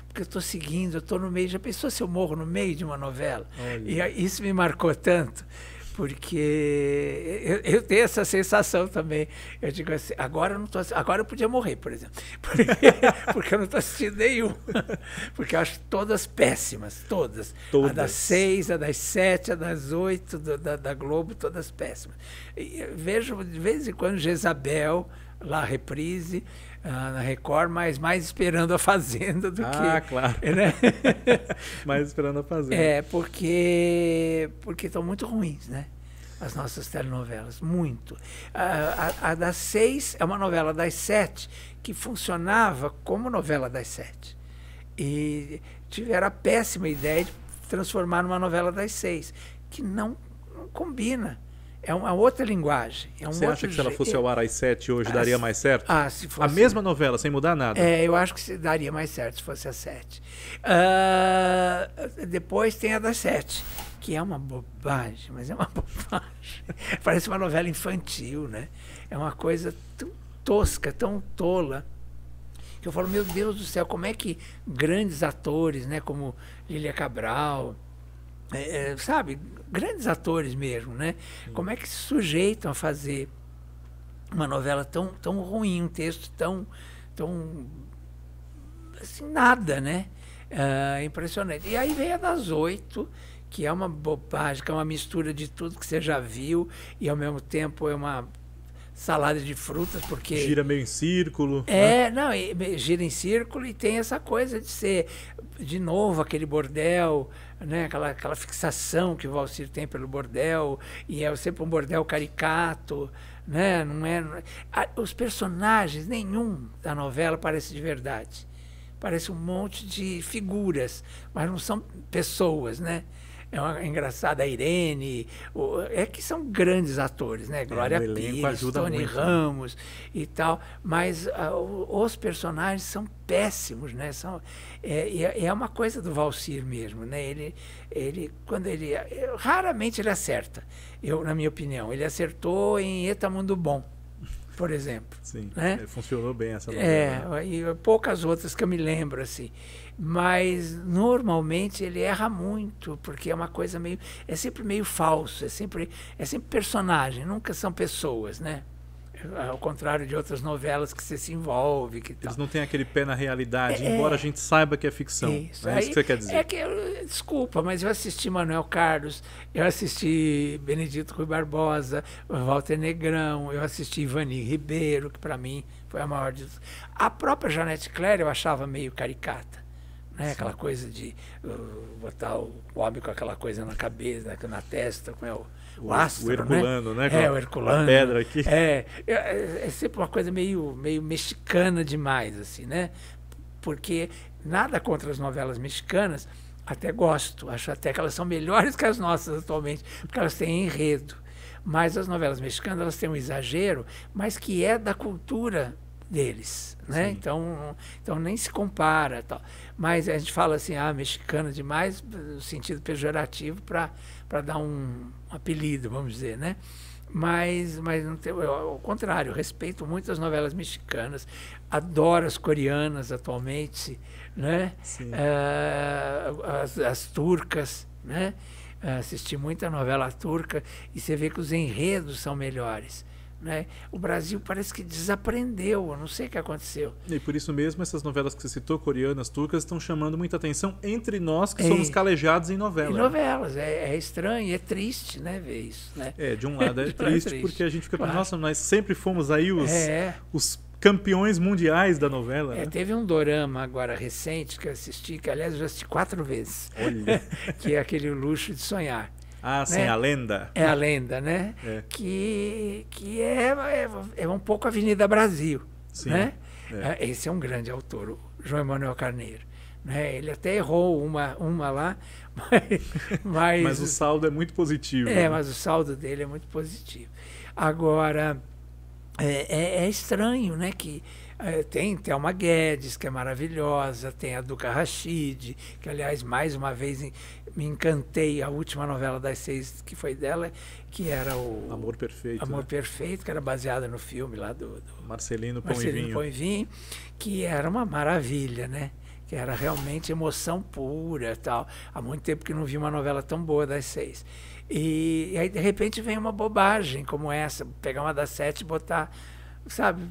Porque eu estou seguindo, eu estou no meio, já pensou se eu morro no meio de uma novela? Olha. E isso me marcou tanto, porque eu tenho essa sensação também. Eu digo assim, agora eu podia morrer, por exemplo, porque eu não estou assistindo nenhum, porque eu acho todas péssimas, todas. A das 6, a das 7, a das 8 da Globo, todas péssimas. E eu vejo de vez em quando Jezabel, lá reprise, na Record, mas mais esperando a Fazenda do que... Ah, claro. Né? Mais esperando a Fazenda. Porque estão muito ruins, né? As nossas telenovelas, muito. A das 6 é uma novela das 7 que funcionava como novela das 7. E tiveram a péssima ideia de transformar numa novela das 6, que não combina. É uma outra linguagem. Você acha que se ela fosse ao ar às 7 hoje daria mais certo? Se fosse... A mesma novela, sem mudar nada? Eu acho que daria mais certo se fosse às 7. Depois tem a das 7, que é uma bobagem, mas é uma bobagem. Parece uma novela infantil, né? É uma coisa tão tosca, tão tola, que eu falo, meu Deus do céu, como é que grandes atores, né, como Lília Cabral... sabe, grandes atores mesmo, né? Como é que se sujeitam a fazer uma novela tão ruim, um texto tão assim, nada, né? Impressionante. E aí vem a das 8, que é uma bobagem, que é uma mistura de tudo que você já viu e ao mesmo tempo é uma salada de frutas, porque... Gira meio em círculo. Né? Não, gira em círculo e tem essa coisa de ser, de novo, aquele bordel, né? Aquela fixação que o Valsir tem pelo bordel, e é sempre um bordel caricato, né? Os personagens, nenhum da novela parece de verdade. Parece um monte de figuras, mas não são pessoas, né? É engraçado, a Irene, que são grandes atores, né? Glória Pires, Tony Ramos e tal, mas os personagens são péssimos, né? É uma coisa do Valsir mesmo, né? Raramente ele acerta, na minha opinião. Ele acertou em Eta Mundo Bom, por exemplo. Sim, né? Funcionou bem essa novela. E poucas outras que eu me lembro, assim. Mas, normalmente, ele erra muito, porque é uma coisa meio... É sempre meio falso, é sempre personagem, nunca são pessoas, né? Ao contrário de outras novelas que você se envolve. Eles não têm aquele pé na realidade, embora a gente saiba que é ficção. Isso. É isso que você quer dizer. Desculpa, mas eu assisti Manuel Carlos, eu assisti Benedito Rui Barbosa, Walter Negrão, eu assisti Ivani Ribeiro, que para mim foi a maior de... A própria Janete Claire eu achava meio caricata. Né? Aquela coisa de botar o homem com aquela coisa na cabeça, na testa, com o astro, o Herculano, né? O Herculano. A pedra aqui. É sempre uma coisa meio mexicana demais, assim, né? Porque nada contra as novelas mexicanas, até gosto, acho até que elas são melhores que as nossas atualmente, porque elas têm enredo. Mas as novelas mexicanas, elas têm um exagero, mas que é da cultura deles, né? Então nem se compara, tal. Mas a gente fala assim, mexicana demais, no sentido pejorativo, para dar um apelido, vamos dizer, né? Mas não tem, ao contrário, eu respeito muito as novelas mexicanas, adoro as coreanas atualmente, né? As turcas, né? Assisti muita novela turca e você vê que os enredos são melhores. Né? O Brasil parece que desaprendeu, eu não sei o que aconteceu. E por isso mesmo essas novelas que você citou, coreanas, turcas, estão chamando muita atenção entre nós que somos calejados em novelas. Em novelas, é estranho, é triste, né, ver isso. Né? De um lado é triste porque a gente fica pensando, nossa, nós sempre fomos aí os campeões mundiais da novela. Né? Teve um dorama agora recente que eu assisti, que aliás eu já assisti 4 vezes. Olha. Que é aquele Luxo de Sonhar. Ah, sim, né? A Lenda. É A Lenda, né? Que é um pouco Avenida Brasil. Sim. Né? Esse é um grande autor, o João Emanuel Carneiro. Né? Ele até errou uma lá, mas o saldo é muito positivo. Né? Mas o saldo dele é muito positivo. Agora, é estranho, né? Que tem Thelma Guedes, que é maravilhosa, tem a Duca Rachid, que, aliás, mais uma vez me encantei, a última novela das 6 que foi dela, que era o Amor Perfeito. Amor Perfeito, que era baseada no filme lá do Marcelino Pão e Vinho, que era uma maravilha, né? Que era realmente emoção pura, tal. Há muito tempo que não vi uma novela tão boa das 6. E aí, de repente, vem uma bobagem como essa, pegar uma das 7 e botar, sabe,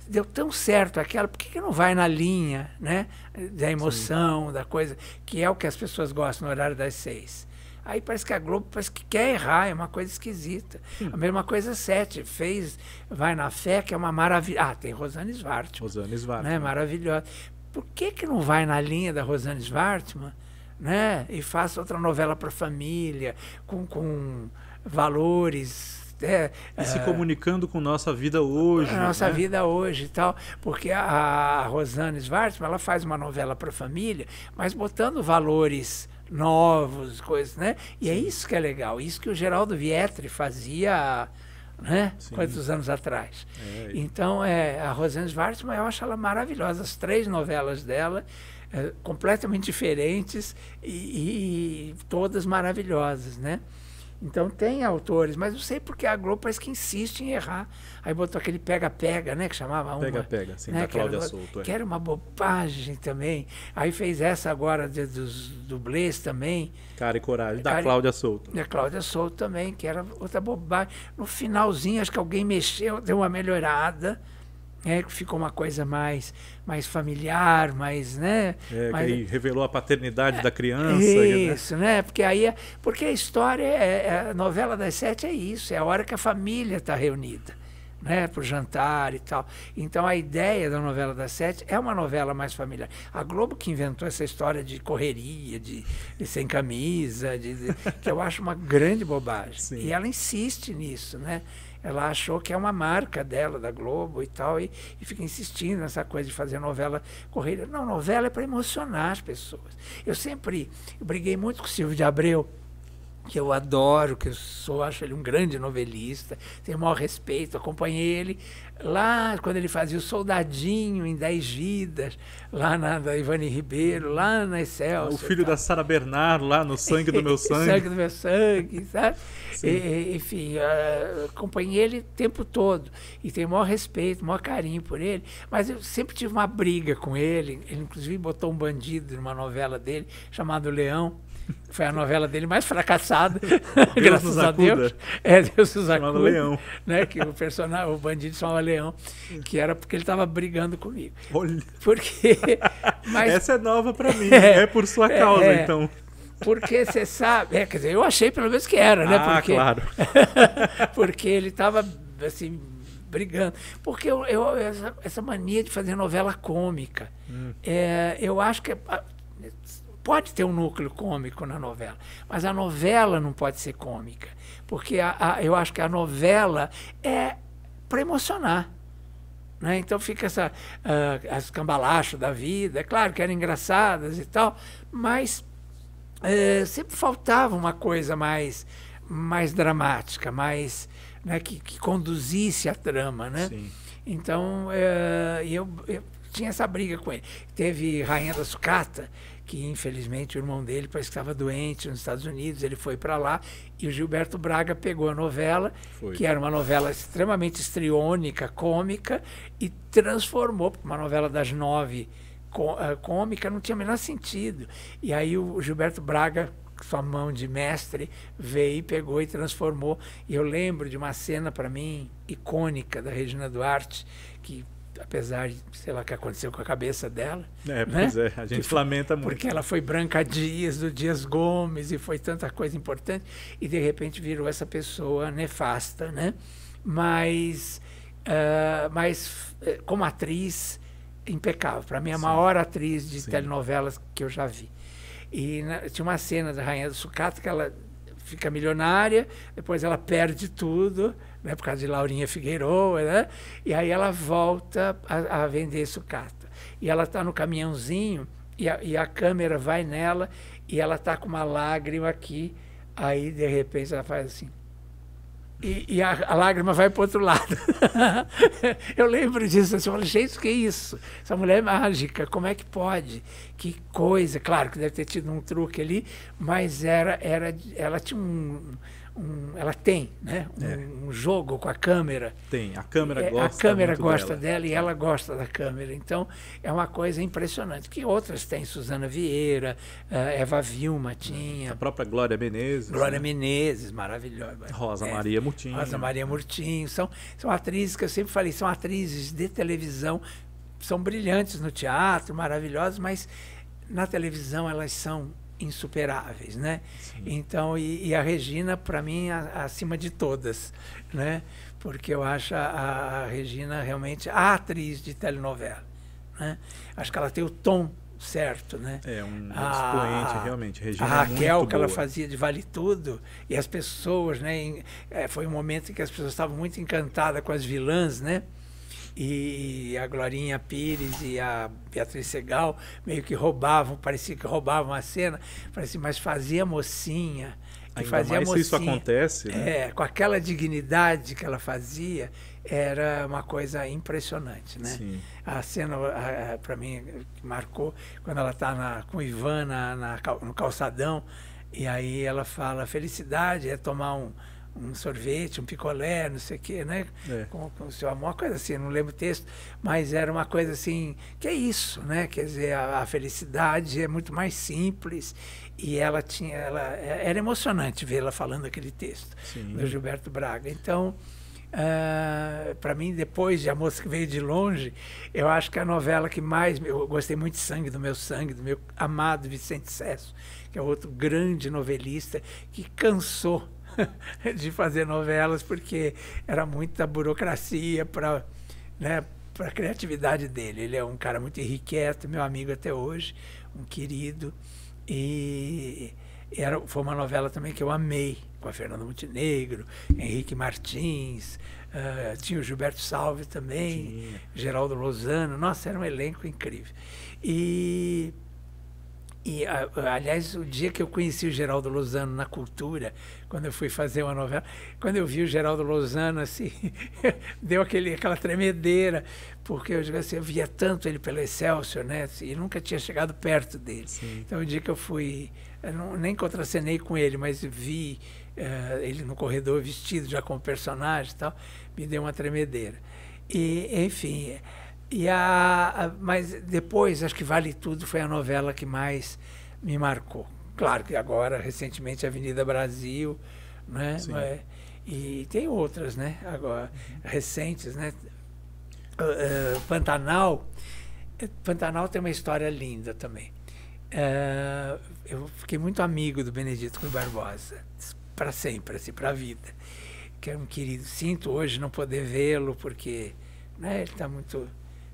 deu tão certo aquela, por que não vai na linha, né, da emoção, sim, da coisa, que é o que as pessoas gostam no horário das 6. Aí parece que a Globo parece que quer errar, é uma coisa esquisita. A mesma coisa 7, fez Vai na Fé, que é uma maravilha. Ah, tem Rosane Svartman. Rosane Svartman. Né, maravilhosa. Por que não vai na linha da Rosane Svartman, né, e faça outra novela para família, com valores... e se comunicando com nossa vida hoje. A nossa né? vida hoje e tal. Porque a Rosane Svartman, ela faz uma novela para a família, mas botando valores novos, coisas, né? E sim, é isso que é legal. Isso que o Geraldo Vietri fazia, né? Quantos anos atrás. Então, a Rosane Svartman, eu acho ela maravilhosa. As 3 novelas dela, completamente diferentes e todas maravilhosas, né? Então tem autores, mas não sei porque a Globo parece que insiste em errar. Aí botou aquele pega-pega, né? Que chamava uma... Pega-pega, sim, né, da Cláudia Souto. Que era uma bobagem também. Aí fez essa agora dos dublês também. Cara e Coragem, da Cláudia Souto. Da Cláudia Souto também, que era outra bobagem. No finalzinho, acho que alguém mexeu, deu uma melhorada. Ficou uma coisa mais familiar, mais, né? Que aí revelou a paternidade da criança. Isso, né? Porque porque a história, a novela das 7 é isso, é a hora que a família está reunida, né? Para o jantar e tal. Então a ideia da novela das 7 é uma novela mais familiar. A Globo que inventou essa história de correria, de sem camisa, que eu acho uma grande bobagem. Sim. E ela insiste nisso, né? Ela achou que é uma marca dela, da Globo e tal, e fica insistindo nessa coisa de fazer novela corrida. Não, novela é para emocionar as pessoas. Eu briguei muito com o Silvio de Abreu, que eu adoro, acho ele um grande novelista, tenho o maior respeito, acompanhei ele lá quando ele fazia o Soldadinho em 10 Vidas, lá da Ivani Ribeiro, lá na Excelsior. O filho da Sara Bernardo, lá no Sangue do Meu Sangue. Sangue do Meu Sangue, sabe? Enfim, acompanhei ele o tempo todo e tenho o maior respeito, o maior carinho por ele, mas eu sempre tive uma briga com ele. Ele inclusive botou um bandido numa novela dele chamado Leão. Foi a novela dele mais fracassada, graças a Deus. Deus nos acuda. Leão. Né, que o bandido chamava Leão, que era porque ele estava brigando comigo. Olha. Mas, essa é nova para mim, é por sua causa, então. Porque você sabe, quer dizer, eu achei pelo menos que era, né? Porque, claro. Porque ele estava, assim, brigando. Porque essa mania de fazer novela cômica, eu acho que pode ter um núcleo cômico na novela, mas a novela não pode ser cômica, porque eu acho que a novela é para emocionar. Né? Então fica as cambalachos da vida, é claro que eram engraçadas e tal, mas sempre faltava uma coisa mais dramática, mais, né, que conduzisse a trama. Né? Sim. Então eu tinha essa briga com ele. Teve Rainha da Sucata, que infelizmente o irmão dele parece que estava doente nos Estados Unidos, ele foi para lá e o Gilberto Braga pegou a novela, que era uma novela extremamente histriônica, cômica, e transformou, porque uma novela das 9 cômica não tinha o menor sentido. E aí o Gilberto Braga, sua mão de mestre, veio e pegou e transformou. E eu lembro de uma cena, para mim, icônica da Regina Duarte, que apesar de, sei lá, o que aconteceu com a cabeça dela. Pois é, a gente lamenta muito. Porque ela foi Branca Dias, do Dias Gomes, e foi tanta coisa importante, e de repente virou essa pessoa nefasta, né? Mas mas como atriz, impecável. Para mim, a maior atriz de telenovelas que eu já vi. E tinha uma cena da Rainha do Sucata que ela fica milionária, depois ela perde tudo, né, por causa de Laurinha Figueiredo, né, e aí ela volta a vender sucata. E ela está no caminhãozinho e a câmera vai nela e ela está com uma lágrima aqui, aí de repente ela faz assim. E a lágrima vai para o outro lado. Eu lembro disso, assim, eu falei, gente, o que é isso? Essa mulher é mágica, como é que pode? Que coisa, claro que deve ter tido um truque ali, mas ela tinha ela tem, né, um jogo com a câmera. Tem, a câmera gosta A câmera muito gosta dela e ela gosta da câmera. Então, é uma coisa impressionante. Que outras tem, Suzana Vieira, Eva Vilma tinha. A própria Glória Menezes. Glória Menezes, maravilhosa. Rosa Maria Murtinho. Rosa Maria Murtinho. São atrizes que eu sempre falei, são atrizes de televisão, são brilhantes no teatro, maravilhosas, mas na televisão elas são insuperáveis, né? Sim. Então, e a Regina, para mim, acima de todas, né? Porque eu acho a Regina realmente a atriz de telenovela, né? Acho que ela tem o tom certo, né? É um expoente, realmente. Regina a Raquel, muito que ela boa. fazia de Vale Tudo, e as pessoas, né? Foi um momento em que as pessoas estavam muito encantadas com as vilãs, né? E a Glorinha Pires e a Beatriz Segal meio que roubavam, parecia que roubavam a cena, parecia, mas fazia mocinha. Que Ainda fazia mais mocinha, se isso acontece, né? com aquela dignidade que ela fazia, era uma coisa impressionante, né? Sim. A cena, para mim, que marcou, quando ela está com o Ivan no calçadão, e aí ela fala, felicidade é tomar um sorvete, um picolé, não sei o quê, né? Com o seu amor, uma coisa assim, não lembro o texto, mas era uma coisa assim, que é isso, né? Quer dizer, a felicidade é muito mais simples e ela era emocionante vê-la falando aquele texto. Sim. Do Gilberto Braga. Então, para mim, depois de A Moça que Veio de Longe, eu acho que a novela que mais... Eu gostei muito de Sangue, do meu amado Vicente Sesso, que é outro grande novelista que cansou de fazer novelas, porque era muita burocracia para, né, a criatividade dele. Ele é um cara muito irrequieto, meu amigo até hoje, um querido. E foi uma novela também que eu amei, com a Fernanda Montenegro, Henrique Martins, tinha o Gilberto Salve também, Geraldo Lozano. Nossa, era um elenco incrível. Aliás, o dia que eu conheci o Geraldo Lozano na Cultura, quando eu fui fazer uma novela, quando eu vi o Geraldo Lozano, assim, deu aquela tremedeira, porque eu digo assim, eu via tanto ele pelo Excelsior, né, assim, e nunca tinha chegado perto dele. Sim. Então, o dia que eu fui, nem contracenei com ele, mas vi ele no corredor vestido já como personagem e tal, me deu uma tremedeira. E, enfim... mas depois, acho que Vale Tudo foi a novela que mais me marcou. Claro que agora, recentemente, Avenida Brasil, né? E tem outras, né? Agora, recentes, né? Pantanal tem uma história linda também. Eu fiquei muito amigo do Benedito Rui Barbosa, para sempre, assim, para a vida. Que é um querido. Sinto hoje não poder vê-lo, porque, né, ele está muito...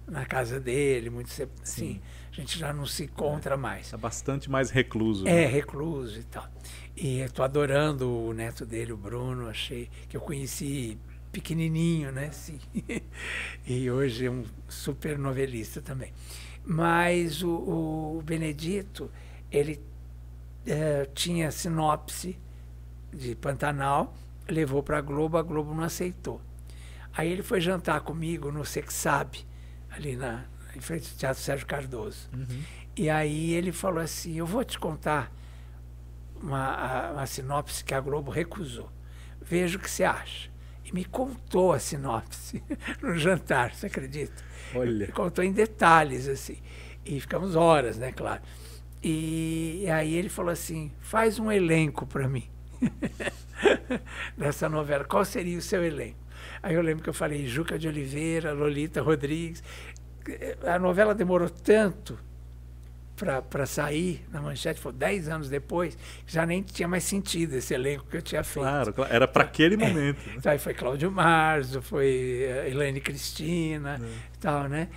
na casa dele, muito assim, a gente já não se encontra mais. Está bastante mais recluso. Né? Recluso e tal. E estou adorando o neto dele, o Bruno, achei que eu conheci pequenininho, né? Assim. E hoje é um super novelista também. Mas o Benedito, ele tinha sinopse de Pantanal, levou para a Globo não aceitou. Aí ele foi jantar comigo no Sexab, ali em frente ao Teatro Sérgio Cardoso. Uhum. E aí ele falou assim, eu vou te contar uma sinopse que a Globo recusou. Veja o que você acha. E me contou a sinopse no jantar, você acredita? Olha. Me contou em detalhes, assim. E ficamos horas, né, claro. E aí ele falou assim, faz um elenco para mim dessa novela. Qual seria o seu elenco? Aí eu lembro que eu falei Juca de Oliveira, Lolita Rodrigues. A novela demorou tanto para sair na Manchete, foi 10 anos depois, já nem tinha mais sentido esse elenco que eu tinha feito. Claro, era para aquele momento. Né? Então, aí foi Cláudio Marzo, foi Elaine Cristina e tal, né?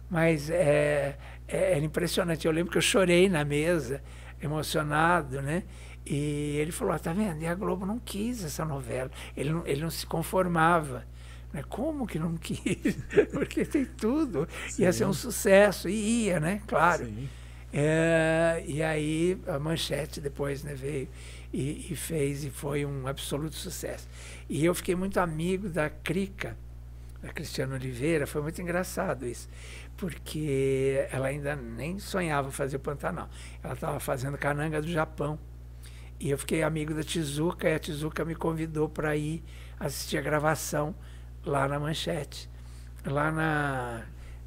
Mas era impressionante. Eu lembro que eu chorei na mesa, emocionado, né? E ele falou, tá vendo? E a Globo não quis essa novela. Ele não se conformava. Né? Como que não quis? Porque tem tudo. Sim. Ia ser um sucesso. E ia, né? Claro. E aí a Manchete depois, né, veio e fez, e foi um absoluto sucesso. E eu fiquei muito amigo da Crica, da Cristiana Oliveira. Foi muito engraçado isso, porque ela ainda nem sonhava fazer o Pantanal. Ela estava fazendo Cananga do Japão. E eu fiquei amigo da Tezuka, e a Tezuka me convidou para ir assistir a gravação lá na Manchete. Lá na...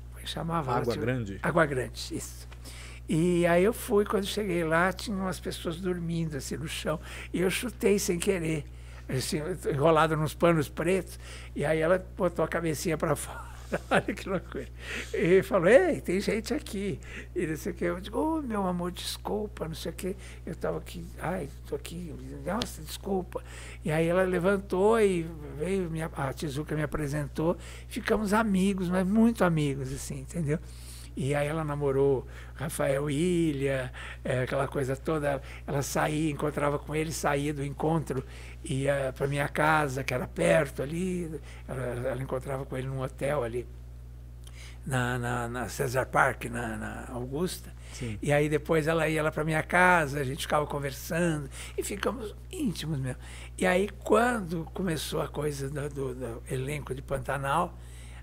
Como é que chamava? Água Grande? Água Grande, isso. E aí eu fui, quando cheguei lá, tinha umas pessoas dormindo assim no chão, e eu chutei sem querer, assim, enrolado nos panos pretos, e aí ela botou a cabecinha para fora. Olha que loucura. E falou, ei, tem gente aqui. E não sei o que. Eu digo, oh, meu amor, desculpa, não sei o que. Eu estava aqui, estou aqui, nossa, desculpa. E aí ela levantou e veio, a Tezuka me apresentou. Ficamos amigos, mas muito amigos, assim, entendeu? E aí ela namorou Rafael Ilha, aquela coisa toda. Ela saía, encontrava com ele, saía do encontro, ia para minha casa, que era perto ali. Ela encontrava com ele num hotel ali, na Cesar Park, na Augusta. Sim. E aí depois ela ia lá para minha casa, a gente ficava conversando e ficamos íntimos mesmo. E aí quando começou a coisa do elenco de Pantanal,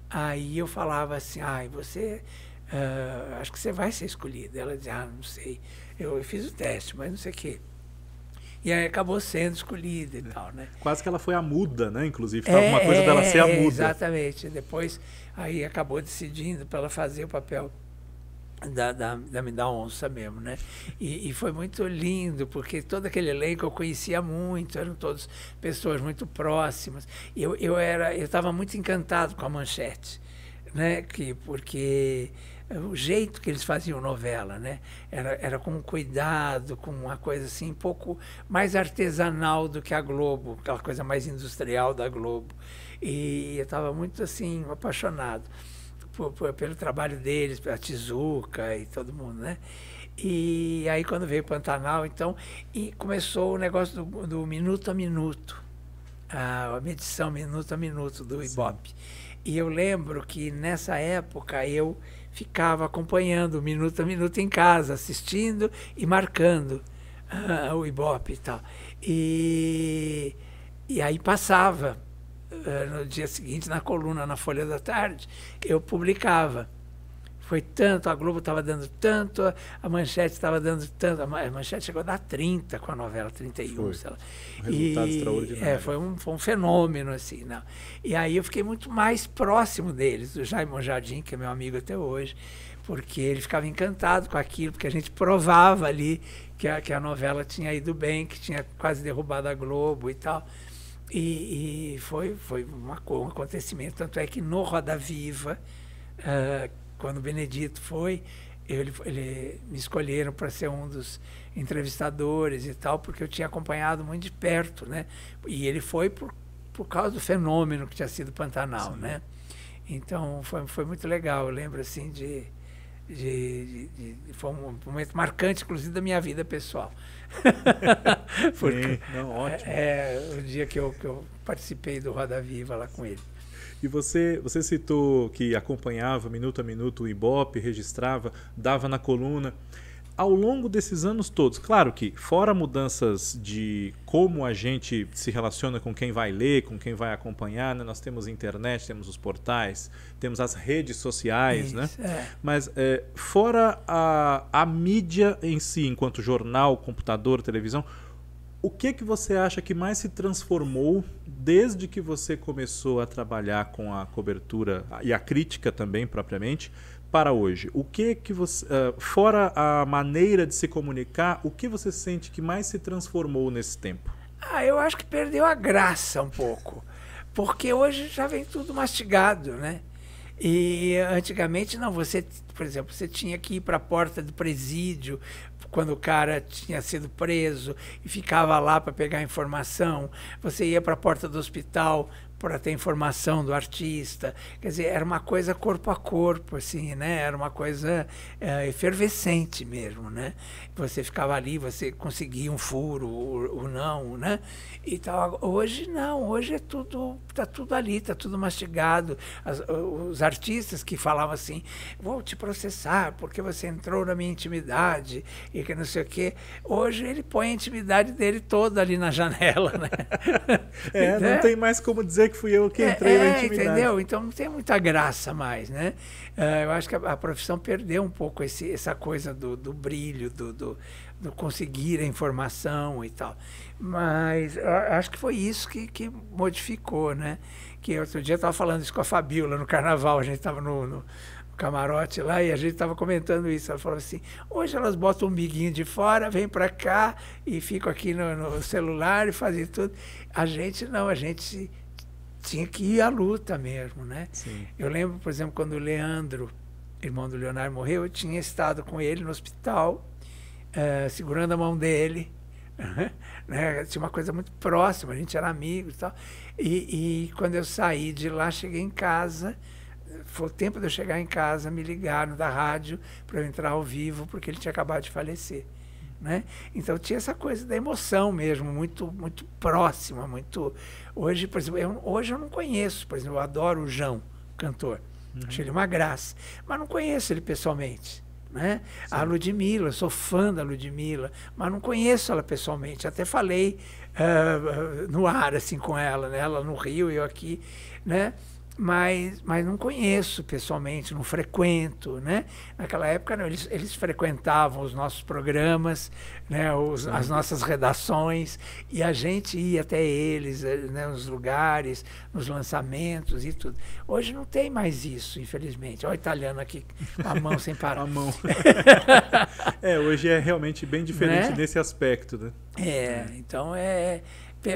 aí eu falava assim, você... acho que você vai ser escolhida. Ela dizia, não sei. Eu fiz o teste, mas não sei o quê. E aí acabou sendo escolhida e tal, né? Quase que ela foi a muda, né? Inclusive, estava uma coisa dela ser a muda. Exatamente. Depois, aí acabou decidindo para ela fazer o papel da onça mesmo, né? E foi muito lindo, porque todo aquele elenco eu conhecia muito, eram todas pessoas muito próximas. Eu estava muito encantado com a Manchete, né? Porque o jeito que eles faziam novela, né? Era com cuidado, com uma coisa assim um pouco mais artesanal do que a Globo, aquela coisa mais industrial da Globo. E eu estava muito assim apaixonado pelo trabalho deles, pela Tezuka e todo mundo, né? E aí quando veio Pantanal, então, e começou o negócio do minuto a minuto, a medição minuto a minuto do Ibope. Sim. E eu lembro que nessa época eu ficava acompanhando minuto a minuto em casa, assistindo e marcando o Ibope e tal. E aí passava, no dia seguinte, na coluna, na Folha da Tarde, eu publicava. Foi tanto, a Globo estava dando tanto, a Manchete estava dando tanto. A Manchete chegou a dar 30 com a novela, 31. Foi. Sei lá. Um resultado extraordinário. Foi um fenômeno, assim. Não. E aí eu fiquei muito mais próximo deles, do Jaime Monjardim, que é meu amigo até hoje, porque ele ficava encantado com aquilo, porque a gente provava ali que a novela tinha ido bem, que tinha quase derrubado a Globo e tal. E foi um acontecimento. Tanto é que no Roda Viva, quando o Benedito foi, me escolheram para ser um dos entrevistadores e tal, porque eu tinha acompanhado muito de perto, né? E ele foi por causa do fenômeno que tinha sido Pantanal, sim, né? Então foi muito legal. Eu lembro assim foi um momento marcante, inclusive, da minha vida pessoal. Porque, sim, não, ótimo. O dia que eu participei do Roda Viva lá com ele. E você citou que acompanhava minuto a minuto o Ibope, registrava, dava na coluna. Ao longo desses anos todos, claro que fora mudanças de como a gente se relaciona com quem vai ler, com quem vai acompanhar, né? Nós temos internet, temos os portais, temos as redes sociais, isso, né? Mas fora a mídia em si, enquanto jornal, computador, televisão, o que você acha que mais se transformou desde que você começou a trabalhar com a cobertura e a crítica também, propriamente, para hoje? O que você, fora a maneira de se comunicar, o que você sente que mais se transformou nesse tempo? Eu acho que perdeu a graça um pouco, porque hoje já vem tudo mastigado, né? E antigamente não, você, por exemplo, você tinha que ir para a porta do presídio quando o cara tinha sido preso e ficava lá para pegar informação. Você ia para a porta do hospital para ter informação do artista. Quer dizer, era uma coisa corpo a corpo, assim, né? Era uma coisa efervescente mesmo, né? Você ficava ali, você conseguia um furo ou não, né? E tal. Hoje não, hoje é tudo, tá tudo ali, tá tudo mastigado. Os artistas que falavam assim, vou te processar porque você entrou na minha intimidade e que não sei o quê. Hoje ele põe a intimidade dele toda ali na janela, né? Não tem mais como dizer que fui eu que entrei na intimidade. Entendeu? Então não tem muita graça mais, né? Eu acho que a profissão perdeu um pouco essa coisa do brilho, do conseguir a informação e tal. Mas acho que foi isso que modificou, né? Que outro dia eu estava falando isso com a Fabiola no carnaval, a gente estava no camarote lá e a gente estava comentando isso. Ela falou assim, hoje elas botam um biguinho de fora, vêm para cá e ficam aqui no celular e fazem tudo. A gente não, a gente tinha que ir à luta mesmo, né? Sim. Eu lembro, por exemplo, quando o Leandro, irmão do Leonardo, morreu, eu tinha estado com ele no hospital, segurando a mão dele, né? Tinha uma coisa muito próxima, a gente era amigo e tal. E quando eu saí de lá, cheguei em casa, foi o tempo de eu chegar em casa, me ligaram da rádio para eu entrar ao vivo, porque ele tinha acabado de falecer. Né? Então tinha essa coisa da emoção mesmo, muito, muito próxima, muito... Hoje, por exemplo, hoje eu não conheço, por exemplo, eu adoro o João, cantor, acho ele uma graça, mas não conheço ele pessoalmente. Né? A Ludmilla, eu sou fã da Ludmilla, mas não conheço ela pessoalmente, até falei no ar assim com ela, né? Ela no Rio e eu aqui, né? Mas não conheço pessoalmente, não frequento, né? Naquela época não, eles frequentavam os nossos programas, né? As nossas redações, e a gente ia até eles, né? Nos lugares, nos lançamentos e tudo. Hoje não tem mais isso, infelizmente. Olha o italiano aqui, com a mão sem parar. A mão. Hoje é realmente bem diferente, né? Nesse aspecto, né? Então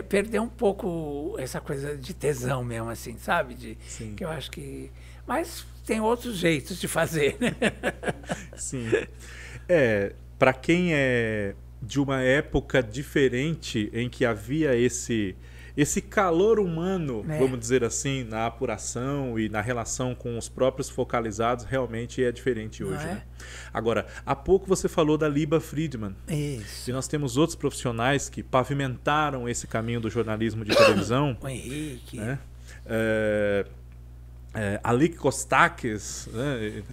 perder um pouco essa coisa de tesão mesmo, assim, sabe? Que eu acho que... Mas tem outros jeitos de fazer, né? Sim. Para quem é de uma época diferente em que havia esse calor humano, vamos dizer assim, na apuração e na relação com os próprios focalizados, realmente é diferente hoje. Né? Agora, há pouco você falou da Liba Friedman. Isso. E nós temos outros profissionais que pavimentaram esse caminho do jornalismo de televisão. O Henrique. Né? Alic Kostakis, né?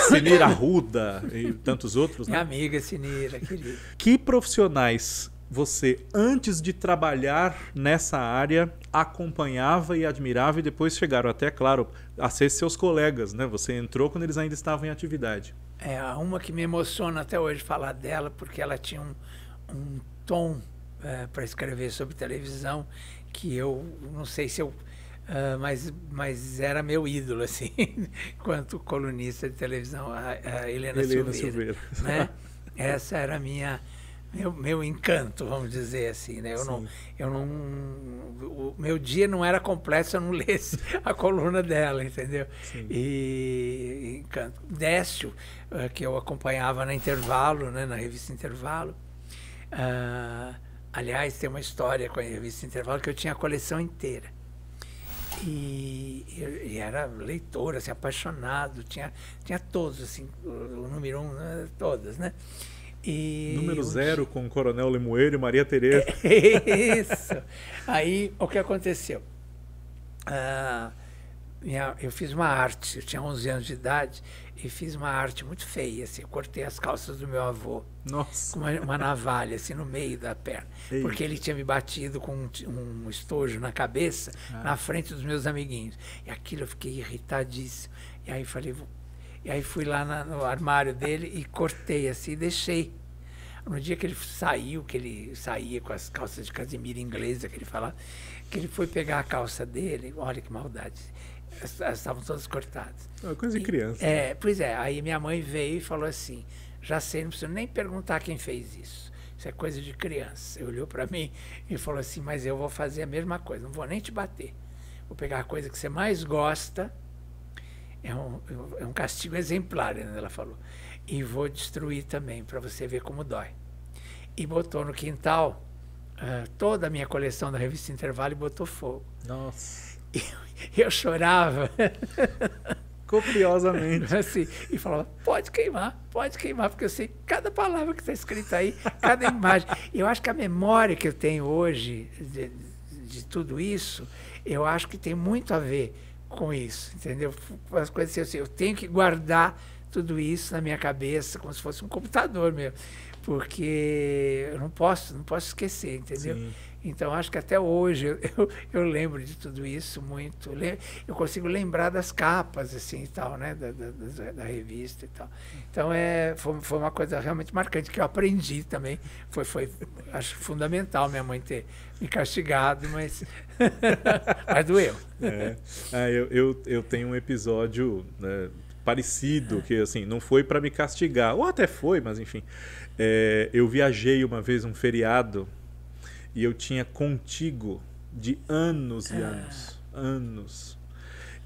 Sinira Arruda e tantos outros. Minha né? amiga Sinira, querida. Que profissionais você, antes de trabalhar nessa área, acompanhava e admirava e depois chegaram até, claro, a ser seus colegas, né? Você entrou quando eles ainda estavam em atividade. Uma que me emociona até hoje falar dela, porque ela tinha um tom para escrever sobre televisão que eu não sei se eu... mas era meu ídolo, assim, enquanto colunista de televisão, a Helena Silveira. Né? Essa era meu encanto, vamos dizer assim, né? O meu dia não era completo se eu não lesse a coluna dela, entendeu? Sim. E encanto. Décio, que eu acompanhava na Intervalo, né? Na revista Intervalo. Aliás, tem uma história com a revista Intervalo que eu tinha a coleção inteira. E era leitor, assim, apaixonado, tinha todos, assim, o número 1, todas, né? Número 0 com o Coronel Limoeiro e Maria Tereza. Isso. Aí, o que aconteceu? Eu fiz uma arte, eu tinha 11 anos de idade, e fiz uma arte muito feia, assim, eu cortei as calças do meu avô. Nossa. Com uma navalha, assim, no meio da perna. Ei. Porque ele tinha me batido com um estojo na cabeça, na frente dos meus amiguinhos. E aquilo eu fiquei irritadíssimo. E aí fui lá no armário dele e cortei assim e deixei. No dia que ele saía com as calças de casimira inglesa, que ele falava, que ele foi pegar a calça dele, olha que maldade, elas estavam todas cortadas. É coisa de criança. Pois é, aí minha mãe veio e falou assim, já sei, não preciso nem perguntar quem fez isso. Isso é coisa de criança. Ele olhou para mim e falou assim, mas eu vou fazer a mesma coisa, não vou nem te bater. Vou pegar a coisa que você mais gosta é um castigo exemplar, né, ela falou. E vou destruir também, para você ver como dói. E botou no quintal toda a minha coleção da revista Intervalo e botou fogo. Nossa. E eu chorava. Copiosamente. Assim, e falava, pode queimar, porque eu sei cada palavra que está escrita aí, cada imagem. Eu acho que a memória que eu tenho hoje de tudo isso, eu acho que tem muito a ver com isso, entendeu? As coisas assim, eu tenho que guardar tudo isso na minha cabeça, como se fosse um computador mesmo, porque eu não posso esquecer, entendeu? Sim. Então, acho que até hoje eu lembro de tudo isso muito. Eu consigo lembrar das capas, assim, e tal, né? Da revista e tal. Então, foi uma coisa realmente marcante, que eu aprendi também. Foi acho fundamental minha mãe ter me castigado, mas doeu. Eu tenho um episódio, né, parecido, que assim, não foi para me castigar, ou até foi, mas enfim. Eu viajei uma vez um feriado, e eu tinha Contigo de anos e anos.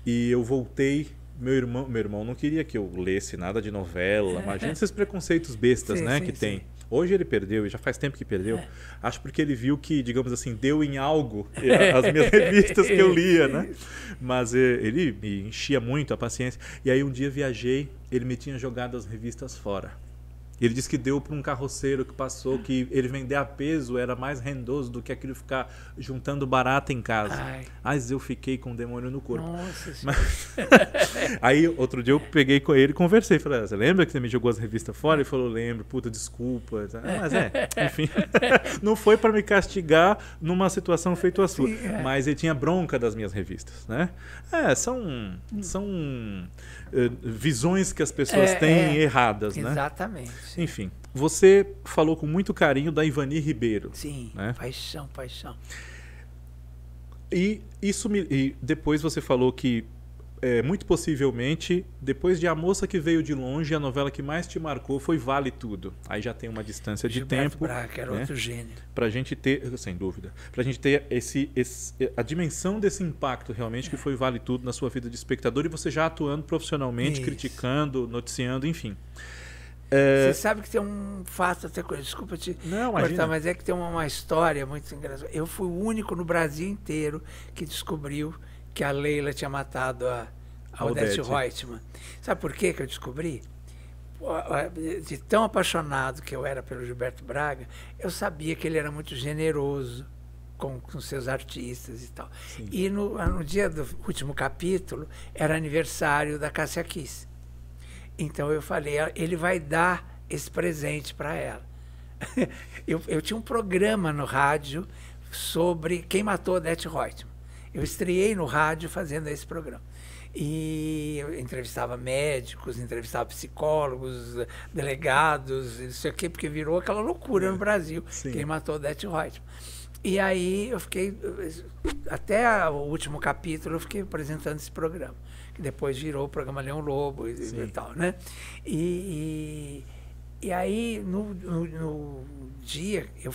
E eu voltei, meu irmão não queria que eu lesse nada de novela. Imagina esses preconceitos bestas, né, que tem. Hoje ele perdeu, e já faz tempo que perdeu. Acho porque ele viu que, digamos assim, deu em algo as minhas revistas que eu lia, né? Mas ele me enchia muito a paciência. E aí um dia viajei, ele me tinha jogado as revistas fora. Ele disse que deu para um carroceiro que passou, que ele vender a peso era mais rendoso do que aquilo ficar juntando barata em casa. Mas eu fiquei com o demônio no corpo. Nossa. Mas... Aí, outro dia eu peguei com ele e conversei. Falei, você lembra que você me jogou as revistas fora? Ele falou, lembro, puta, desculpa. Mas enfim. Não foi para me castigar numa situação feita a sua. Mas ele tinha bronca das minhas revistas, né? São visões que as pessoas têm erradas, né? Exatamente. Enfim, você falou com muito carinho da Ivani Ribeiro. Sim, né? Paixão. E depois você falou que, muito possivelmente, depois de A Moça que Veio de Longe, a novela que mais te marcou foi Vale Tudo. Aí já tem uma distância de Gilberto tempo. Braga, era outro gênio. Pra gente ter, sem dúvida, pra gente ter a dimensão desse impacto realmente que foi Vale Tudo na sua vida de espectador, e você já atuando profissionalmente, criticando, noticiando, enfim. Você sabe que tem um fato, até coisa, desculpa te cortar, mas é que tem uma história muito engraçada. Eu fui o único no Brasil inteiro que descobriu que a Leila tinha matado a Odete Reutemann. Sabe por que eu descobri? De tão apaixonado que eu era pelo Gilberto Braga, eu sabia que ele era muito generoso com seus artistas e tal. Sim. E no dia do último capítulo, era aniversário da Cássia Kiss. Então eu falei, ele vai dar esse presente para ela. Eu tinha um programa no rádio sobre quem matou Odete Reutemann. Eu estreiei no rádio fazendo esse programa. E eu entrevistava médicos, entrevistava psicólogos, delegados, não sei o quê, porque virou aquela loucura no Brasil, quem matou Odete Reutemann. E aí eu fiquei, até o último capítulo, eu fiquei apresentando esse programa, que depois virou o programa Leão Lobo e tal, né? E aí, no dia, eu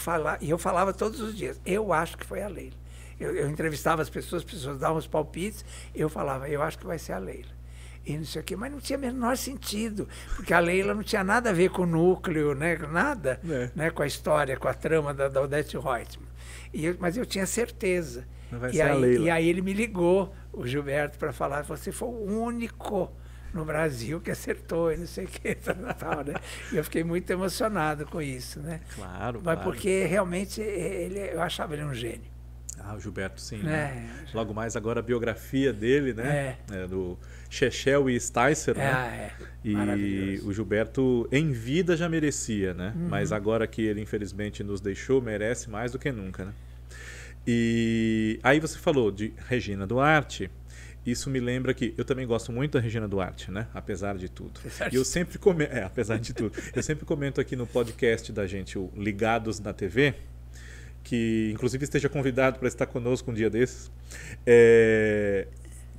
falava todos os dias, eu acho que foi a Leila. Eu entrevistava as pessoas davam os palpites, eu falava, eu acho que vai ser a Leila. E não sei o quê, mas não tinha o menor sentido, porque a Leila não tinha nada a ver com o núcleo, né? Nada, né? Com a história, com a trama da Odete Reutemann. Mas eu tinha certeza. E aí ele me ligou, o Gilberto, para falar, você foi o único no Brasil que acertou, e não sei o que, tal, né? E eu fiquei muito emocionado com isso, né? Claro, mas porque realmente eu achava ele um gênio. O Gilberto, sim. Né? Logo mais agora a biografia dele, né? Do Chechel e Sticer, né? E o Gilberto em vida já merecia, né? Mas agora que ele infelizmente nos deixou, merece mais do que nunca, né? E aí você falou de Regina Duarte. Isso me lembra que eu também gosto muito da Regina Duarte, né? Apesar de tudo. E eu sempre comento, apesar de tudo. Eu sempre comento aqui no podcast da gente, o Ligados na TV, que inclusive esteja convidado para estar conosco um dia desses,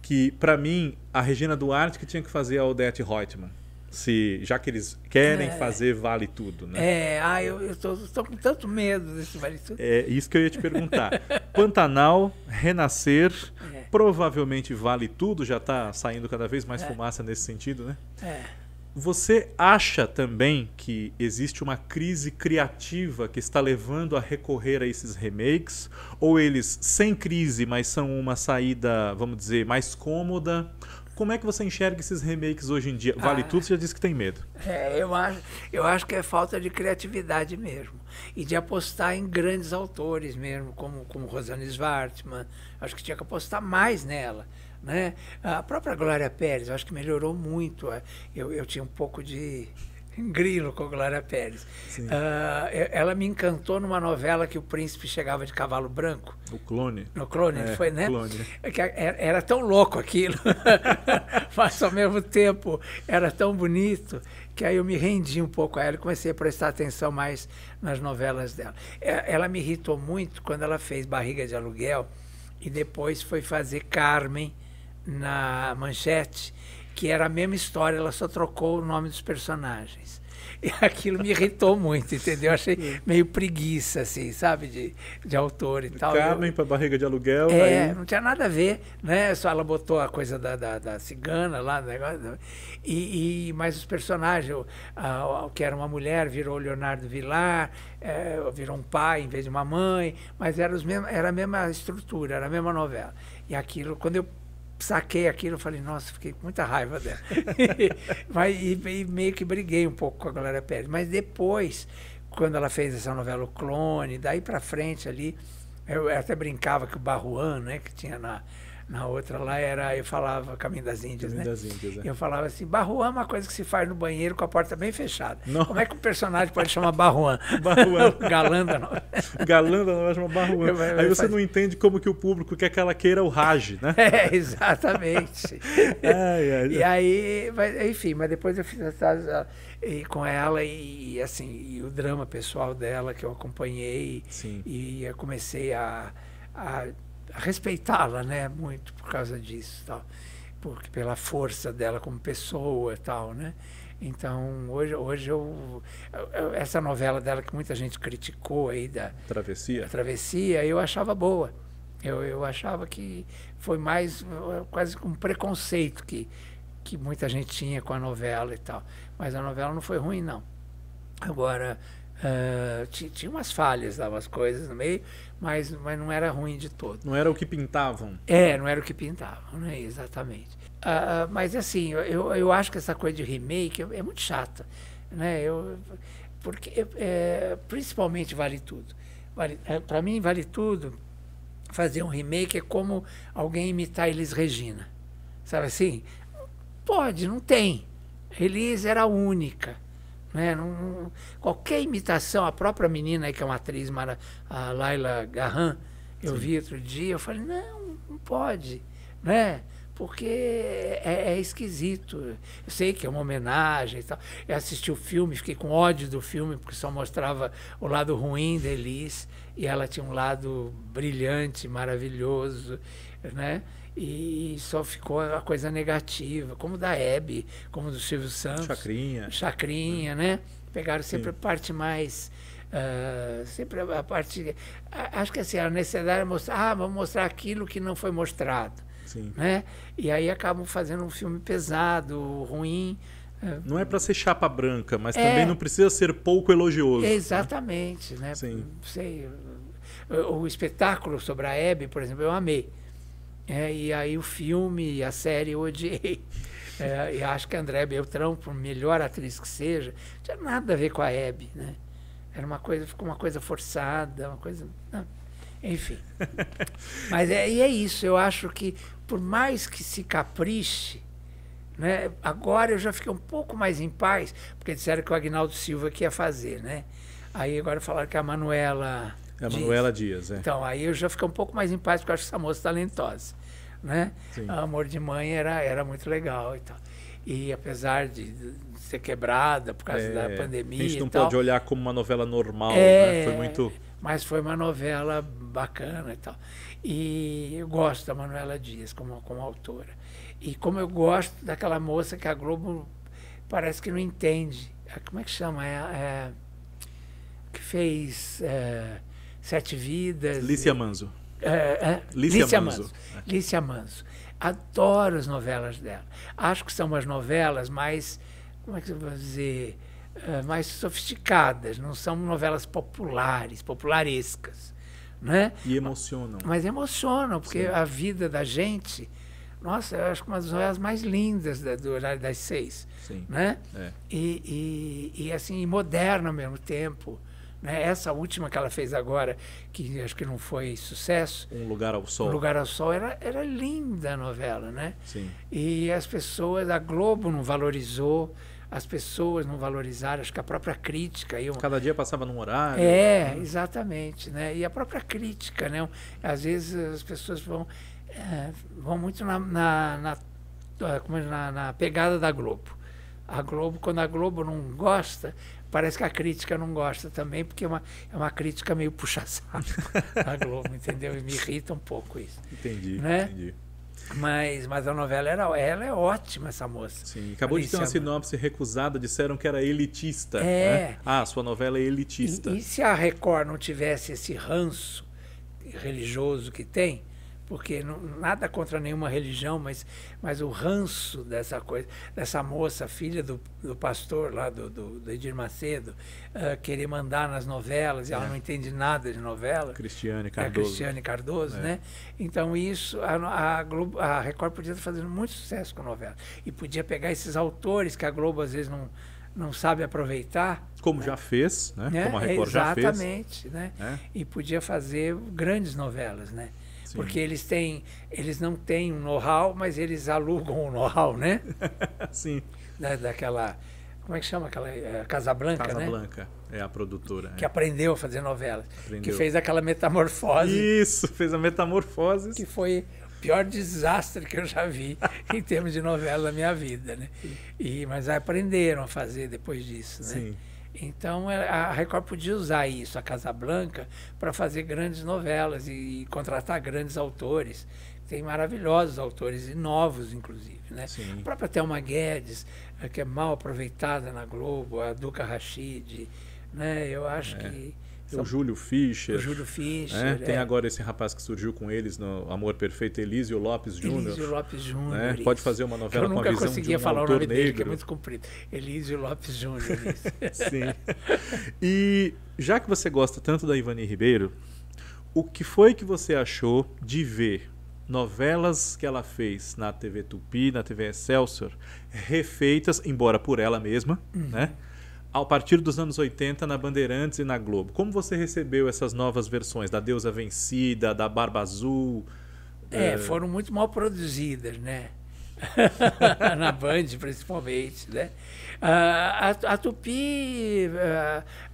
que para mim a Regina Duarte que tinha que fazer a Odete Reutemann, já que eles querem fazer Vale Tudo, né? Eu estou com tanto medo desse Vale Tudo. É isso que eu ia te perguntar. Pantanal, Renascer, provavelmente Vale Tudo já está saindo cada vez mais fumaça nesse sentido, né? É. Você acha também que existe uma crise criativa que está levando a recorrer a esses remakes? Ou eles sem crise, mas são uma saída, vamos dizer, mais cômoda? Como é que você enxerga esses remakes hoje em dia? Vale Tudo, você já disse que tem medo. Eu acho que é falta de criatividade mesmo. E de apostar em grandes autores mesmo, como Rosane Schwartzman. Acho que tinha que apostar mais nela. Né? A própria Glória Pérez, eu acho que melhorou muito. Eu tinha um pouco de grilo com a Glória Pérez. Ela me encantou numa novela que o príncipe chegava de cavalo branco. O Clone. No Clone, foi, né? Clone. Era tão louco aquilo, mas ao mesmo tempo era tão bonito, que aí eu me rendi um pouco a ela e comecei a prestar atenção mais nas novelas dela. Ela me irritou muito quando ela fez Barriga de Aluguel e depois foi fazer Carmen na Manchete, que era a mesma história, ela só trocou o nome dos personagens. E aquilo me irritou muito, entendeu? Eu achei meio preguiça, assim, sabe, de autor e tal. Carmen para Barriga de Aluguel. Não tinha nada a ver, né? Só ela botou a coisa da cigana lá, do negócio. Mas os personagens, que era uma mulher, virou Leonardo Vilar, virou um pai em vez de uma mãe, mas era a mesma estrutura, era a mesma novela. E aquilo, quando eu saquei aquilo, eu falei, nossa, fiquei com muita raiva dela. e meio que briguei um pouco com a Glória Pérez. Mas depois, quando ela fez essa novela O Clone, daí pra frente ali, eu até brincava que o Barruan, né, que tinha na outra lá, eu falava Caminho das Índias, Caminho né? das Índias, Eu falava assim, Barruan é uma coisa que se faz no banheiro com a porta bem fechada. Não. Como é que um personagem pode chamar Barruan? Barruan. Galã da novela. Galã da novela chama Barruan. Aí você não entende como que o público quer que ela queira o Raj, né? Exatamente. E aí, enfim, mas depois eu fiz com ela e assim, e o drama pessoal dela que eu acompanhei. Sim. E eu comecei a respeitá-la, né, muito por causa disso, tal, porque pela força dela como pessoa e tal, né? Então hoje essa novela dela que muita gente criticou aí da Travessia, eu achava boa. Eu achava que foi mais quase um preconceito que muita gente tinha com a novela e tal, mas a novela não foi ruim, não. Agora tinha umas falhas, umas coisas no meio, mas não era ruim de todo. Não era o que pintavam. Não era o que pintavam, né? Exatamente. Mas assim, eu acho que essa coisa de remake é muito chata, né? Porque principalmente Vale Tudo. Para mim, Vale Tudo, fazer um remake é como alguém imitar Elis Regina. Sabe assim? Pode, não tem. Elis era a única. Né? Qualquer imitação, a própria menina aí, que é uma atriz, a Laila Garran, eu vi outro dia, eu falei, não pode, né? Porque é esquisito. Eu sei que é uma homenagem e tal. Eu assisti o filme, fiquei com ódio do filme, porque só mostrava o lado ruim da Elis, e ela tinha um lado brilhante, maravilhoso, né? E só ficou a coisa negativa, como da Hebe, como do Silvio Santos. Chacrinha, né? Pegaram sempre a parte mais... sempre a parte... Acho que assim, a necessidade é mostrar... vamos mostrar aquilo que não foi mostrado. Sim. Né? E aí acabam fazendo um filme pesado, ruim. Não é para ser chapa branca, mas também não precisa ser pouco elogioso. Exatamente. Né? Sim. Sei, o espetáculo sobre a Hebe, por exemplo, eu amei. E aí o filme e a série eu odiei. E acho que a Andréa Beltrão, por melhor atriz que seja, não tinha nada a ver com a Hebe, né? Era ficou uma coisa forçada, uma coisa... enfim. Mas é isso, eu acho que por mais que se capriche, né? Agora eu já fiquei um pouco mais em paz, porque disseram que o Agnaldo Silva que ia fazer, né? Aí agora falaram que a Manuela... É a Manuela Dias, Então, aí eu já fiquei um pouco mais em paz, porque eu acho essa moça talentosa, né? Amor de Mãe era muito legal e tal. E apesar de ser quebrada por causa da pandemia a gente não e tal, pode olhar como uma novela normal, né? Foi muito... Mas foi uma novela bacana e tal. E eu gosto da Manuela Dias como autora. E como eu gosto daquela moça que a Globo parece que não entende. Como é que chama? Que fez... Sete Vidas. Lícia Manzo. Lícia Manso. Lícia Manso. Adoro as novelas dela. Acho que são umas novelas mais, como é que eu vou dizer, mais sofisticadas, não são novelas populares, popularescas, né? E emocionam. Mas emocionam, porque Sim. a vida da gente, nossa, eu acho que uma das novelas mais lindas do Horário das 6, Sim. né? É. E assim, moderna ao mesmo tempo. Né? Essa última que ela fez agora, que acho que não foi sucesso, Um Lugar ao Sol. Um Lugar ao Sol, era linda a novela, né? Sim. E as pessoas, a Globo não valorizou, as pessoas não valorizaram, acho que a própria crítica... Cada dia passava num horário. Exatamente, né? E a própria crítica, né? Às vezes as pessoas vão muito na pegada da Globo. A Globo, quando a Globo não gosta, parece que a crítica não gosta também, porque é uma crítica meio puxa-saco a Globo, entendeu? E me irrita um pouco isso. Entendi, né? entendi. Mas a novela ela é ótima, essa moça. Sim, acabou de ter uma sinopse recusada, disseram que era elitista. Né? Sua novela é elitista. E se a Record não tivesse esse ranço religioso que tem, porque nada contra nenhuma religião, mas o ranço dessa coisa, dessa moça, filha do pastor lá, do Edir Macedo, querer mandar nas novelas, e ela não entende nada de novela. Cristiane Cardoso. Cristiane Cardoso, né? Então isso, a Record podia estar fazendo muito sucesso com a novela. E podia pegar esses autores que a Globo às vezes não sabe aproveitar. Como já fez, né? Como a Record já fez. Exatamente, né? E podia fazer grandes novelas, né? Sim. Porque eles não têm um know-how, mas eles alugam o know-how, né? Sim. Daquela, como é que chama? Aquela Casablanca, né? Casablanca é a produtora. Que aprendeu a fazer novelas. Que fez aquela metamorfose. Isso, fez a Metamorfose. Que foi o pior desastre que eu já vi em termos de novela na minha vida, né? Mas aprenderam a fazer depois disso, né? Sim. Então a Record podia usar isso, a Casablanca, para fazer grandes novelas e contratar grandes autores. Tem maravilhosos autores, e novos, inclusive. Né? A própria Thelma Guedes, que é mal aproveitada na Globo, a Duca Rachid, né? Eu acho que... O Júlio Fischer. O Júlio Fischer. Tem agora esse rapaz que surgiu com eles no Amor Perfeito, Elísio Lopes Júnior. Elísio Lopes Júnior. Né? Pode fazer uma novela com a visão de um autor negro. Eu nunca conseguia falar o nome dele, que é muito comprido. Elísio Lopes Júnior. Sim. E já que você gosta tanto da Ivani Ribeiro, o que foi que você achou de ver novelas que ela fez na TV Tupi, na TV Excelsior, refeitas, embora por ela mesma, né? A partir dos anos 80 na Bandeirantes e na Globo. Como você recebeu essas novas versões da Deusa Vencida, da Barba Azul? Foram muito mal produzidas, né? Na Band, principalmente, né? A Tupi,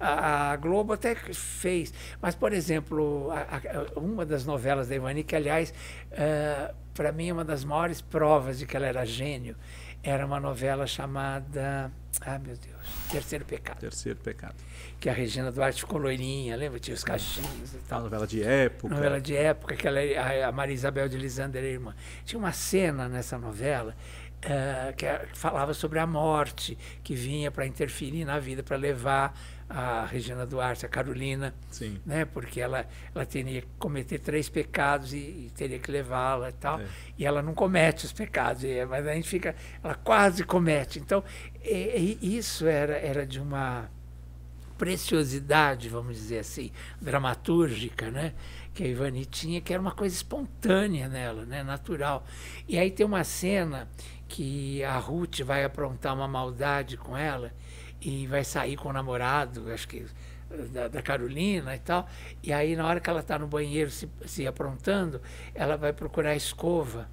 a Globo até fez. Mas, por exemplo, uma das novelas da Ivani, que, aliás, para mim é uma das maiores provas de que ela era gênio, era uma novela chamada... meu Deus. Terceiro Pecado. Terceiro Pecado. Que a Regina Duarte ficou loirinha, lembra? Tinha os cachinhos e tal. Uma novela de época. Novela de época, que a Maria Isabel de Lisander era irmã. Tinha uma cena nessa novela que falava sobre a morte, que vinha para interferir na vida, para levar a Regina Duarte, a Carolina, né? Porque ela teria que cometer 3 pecados e teria que levá-la e tal. E ela não comete os pecados, mas a gente ela quase comete. Então, isso era de uma preciosidade, vamos dizer assim, dramatúrgica, né? Que a Ivani tinha, que era uma coisa espontânea nela, né? Natural. E aí tem uma cena que a Ruth vai aprontar uma maldade com ela e vai sair com o namorado, acho que da Carolina e tal, e aí na hora que ela está no banheiro se aprontando, ela vai procurar a escova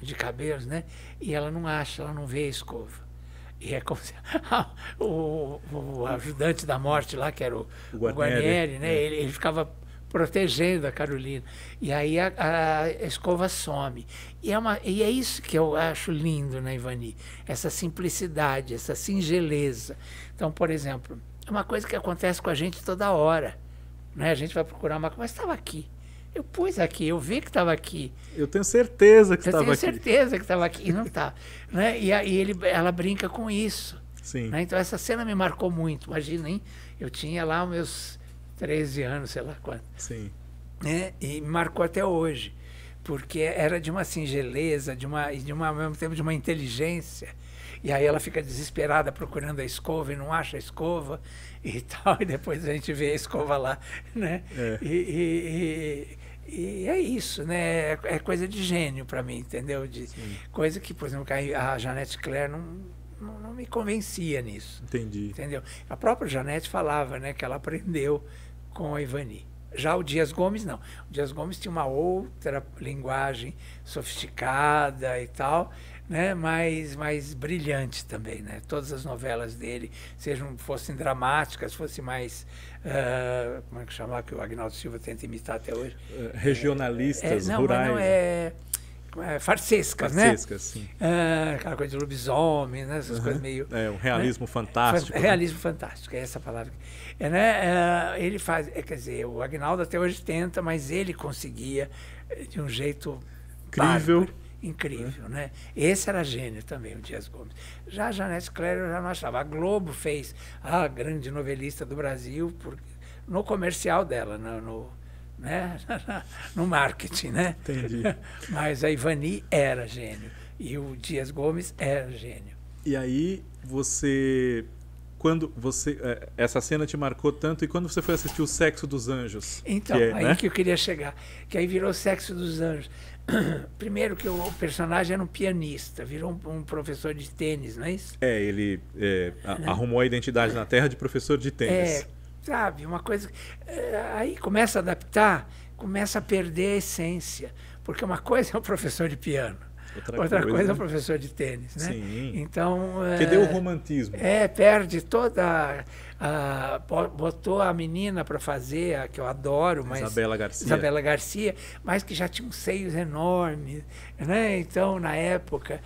de cabelos, né? E ela não acha, ela não vê a escova. E é como se o ajudante da morte lá, que era o Guarnieri, né? Ele ficava protegendo a Carolina. E aí a escova some. E é isso que eu acho lindo na Ivani, essa simplicidade, essa singeleza. Então, por exemplo, é uma coisa que acontece com a gente toda hora. Né? A gente vai procurar uma coisa, mas estava aqui. Eu pus aqui, eu vi que estava aqui. Eu tenho certeza que estava aqui. Eu tenho certeza que estava aqui. E não está. Né? E ela brinca com isso. Sim. Né? Então, essa cena me marcou muito. Imagina, hein? Eu tinha lá os meus 13 anos, sei lá quanto. Sim. né? E me marcou até hoje, porque era de uma singeleza, ao mesmo tempo de uma inteligência. E aí ela fica desesperada procurando a escova e não acha a escova e tal, e depois a gente vê a escova lá, né? E é isso, né? É coisa de gênio para mim, entendeu? Coisa que, por exemplo, a Janete Claire não me convencia nisso. Entendi. Entendeu? A própria Janete falava, né, que ela aprendeu com a Ivani. Já o Dias Gomes, não. O Dias Gomes tinha uma outra linguagem sofisticada e tal, né, mais brilhante também, né? Todas as novelas dele, fossem dramáticas, fossem mais, como é que chama, que o Agnaldo Silva tenta imitar até hoje? Regionalistas, rurais. Não, farsescas, né? Farsescas, sim. Aquela coisa de lobisomem, né? Essas coisas meio... um realismo, né, fantástico. Realismo fantástico, é essa palavra. Né? Ele faz, quer dizer, o Agnaldo até hoje tenta, mas ele conseguia de um jeito incrível. Bárbaro, incrível, né? Esse era gênio também, o Dias Gomes. Já a Janete Claire eu já não achava. A Globo fez a grande novelista do Brasil no comercial dela, né? No marketing, né? Entendi. Mas a Ivani era gênio e o Dias Gomes era gênio. E aí essa cena te marcou tanto, e quando você foi assistir o Sexo dos Anjos? Então, aí que eu queria chegar, que aí virou Sexo dos Anjos. Primeiro que o personagem era um pianista, virou um professor de tênis, não é isso? Ele arrumou a identidade na Terra de professor de tênis. Sabe, uma coisa... aí começa a adaptar, começa a perder a essência, porque uma coisa é o professor de piano, outra coisa é o professor de tênis, né? Sim. Então... Perdeu o romantismo. Perde toda... botou a menina para fazer, a que eu adoro, mas Isabela Garcia, mas que já tinha uns seios enormes, né? Então, na época,